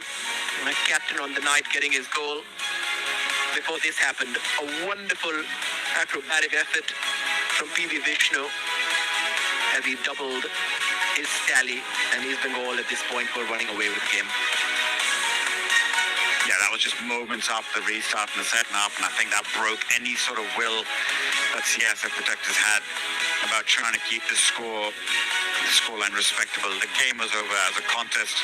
And a captain on the night getting his goal. Before this happened, a wonderful acrobatic effort from PV Vishnu as he doubled his tally, and East Bengal at this point were running away with the game. Yeah, that was just moments after the restart in the second half, and I think that broke any sort of will that CISF protectors had about trying to keep the scoreline respectable. The game was over as a contest,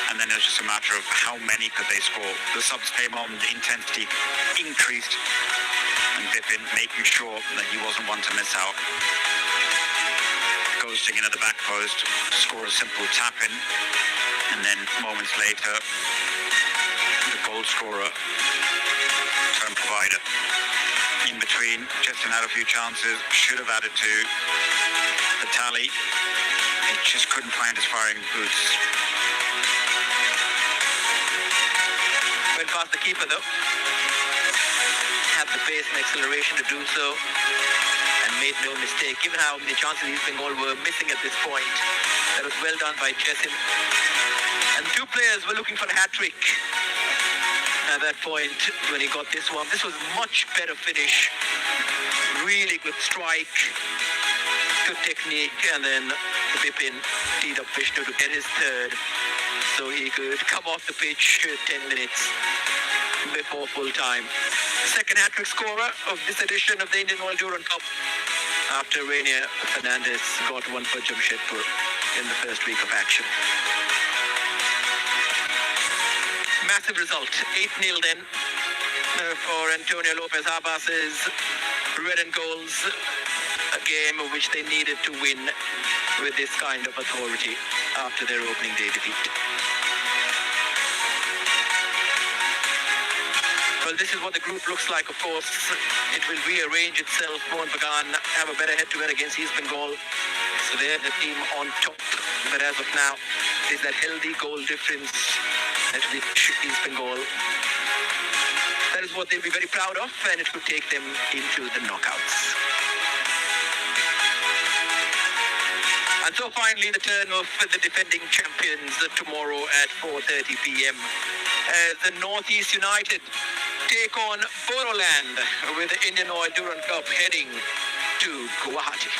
and then it was just a matter of how many could they score. The subs came on, the intensity increased, and Bipin making sure that he wasn't one to miss out. Ghosting into the back post, score a simple tap in, and then moments later, the goal scorer turned provider. In between, Justin had a few chances, should have added to the tally. He just couldn't find his firing boots. Went past the keeper though. Had the pace and acceleration to do so, and made no mistake. Given how many chances East Bengal were missing at this point, that was well done by Jessin. And two players were looking for a hat-trick at that point when he got this one. This was much better finish. Really good strike, good technique, and then Bipin teed up Vishnu to get his third, so he could come off the pitch 10 minutes before full time. Second hat-trick scorer of this edition of the Indian Durand Cup after Rainier Fernandez got one for Jamshedpur. in the first week of action. Massive result, 8-0 then for Antonio Lopez Abbas's red and golds, a game which they needed to win with this kind of authority after their opening day defeat. Well, this is what the group looks like, of course. It will rearrange itself. Mohun Bagan have a better head-to-head against East Bengal. So they're the team on top. But as of now, there's that healthy goal difference at which East Bengal. That is what they'll be very proud of, and it could take them into the knockouts. And so finally, the turn of the defending champions tomorrow at 4:30 p.m. The Northeast United take on Boroland with the Indian Oil Durand Cup heading to Guwahati.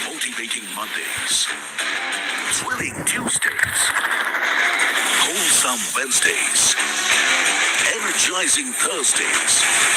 Motivating Mondays, thrilling Tuesdays, wholesome Wednesdays, energizing Thursdays.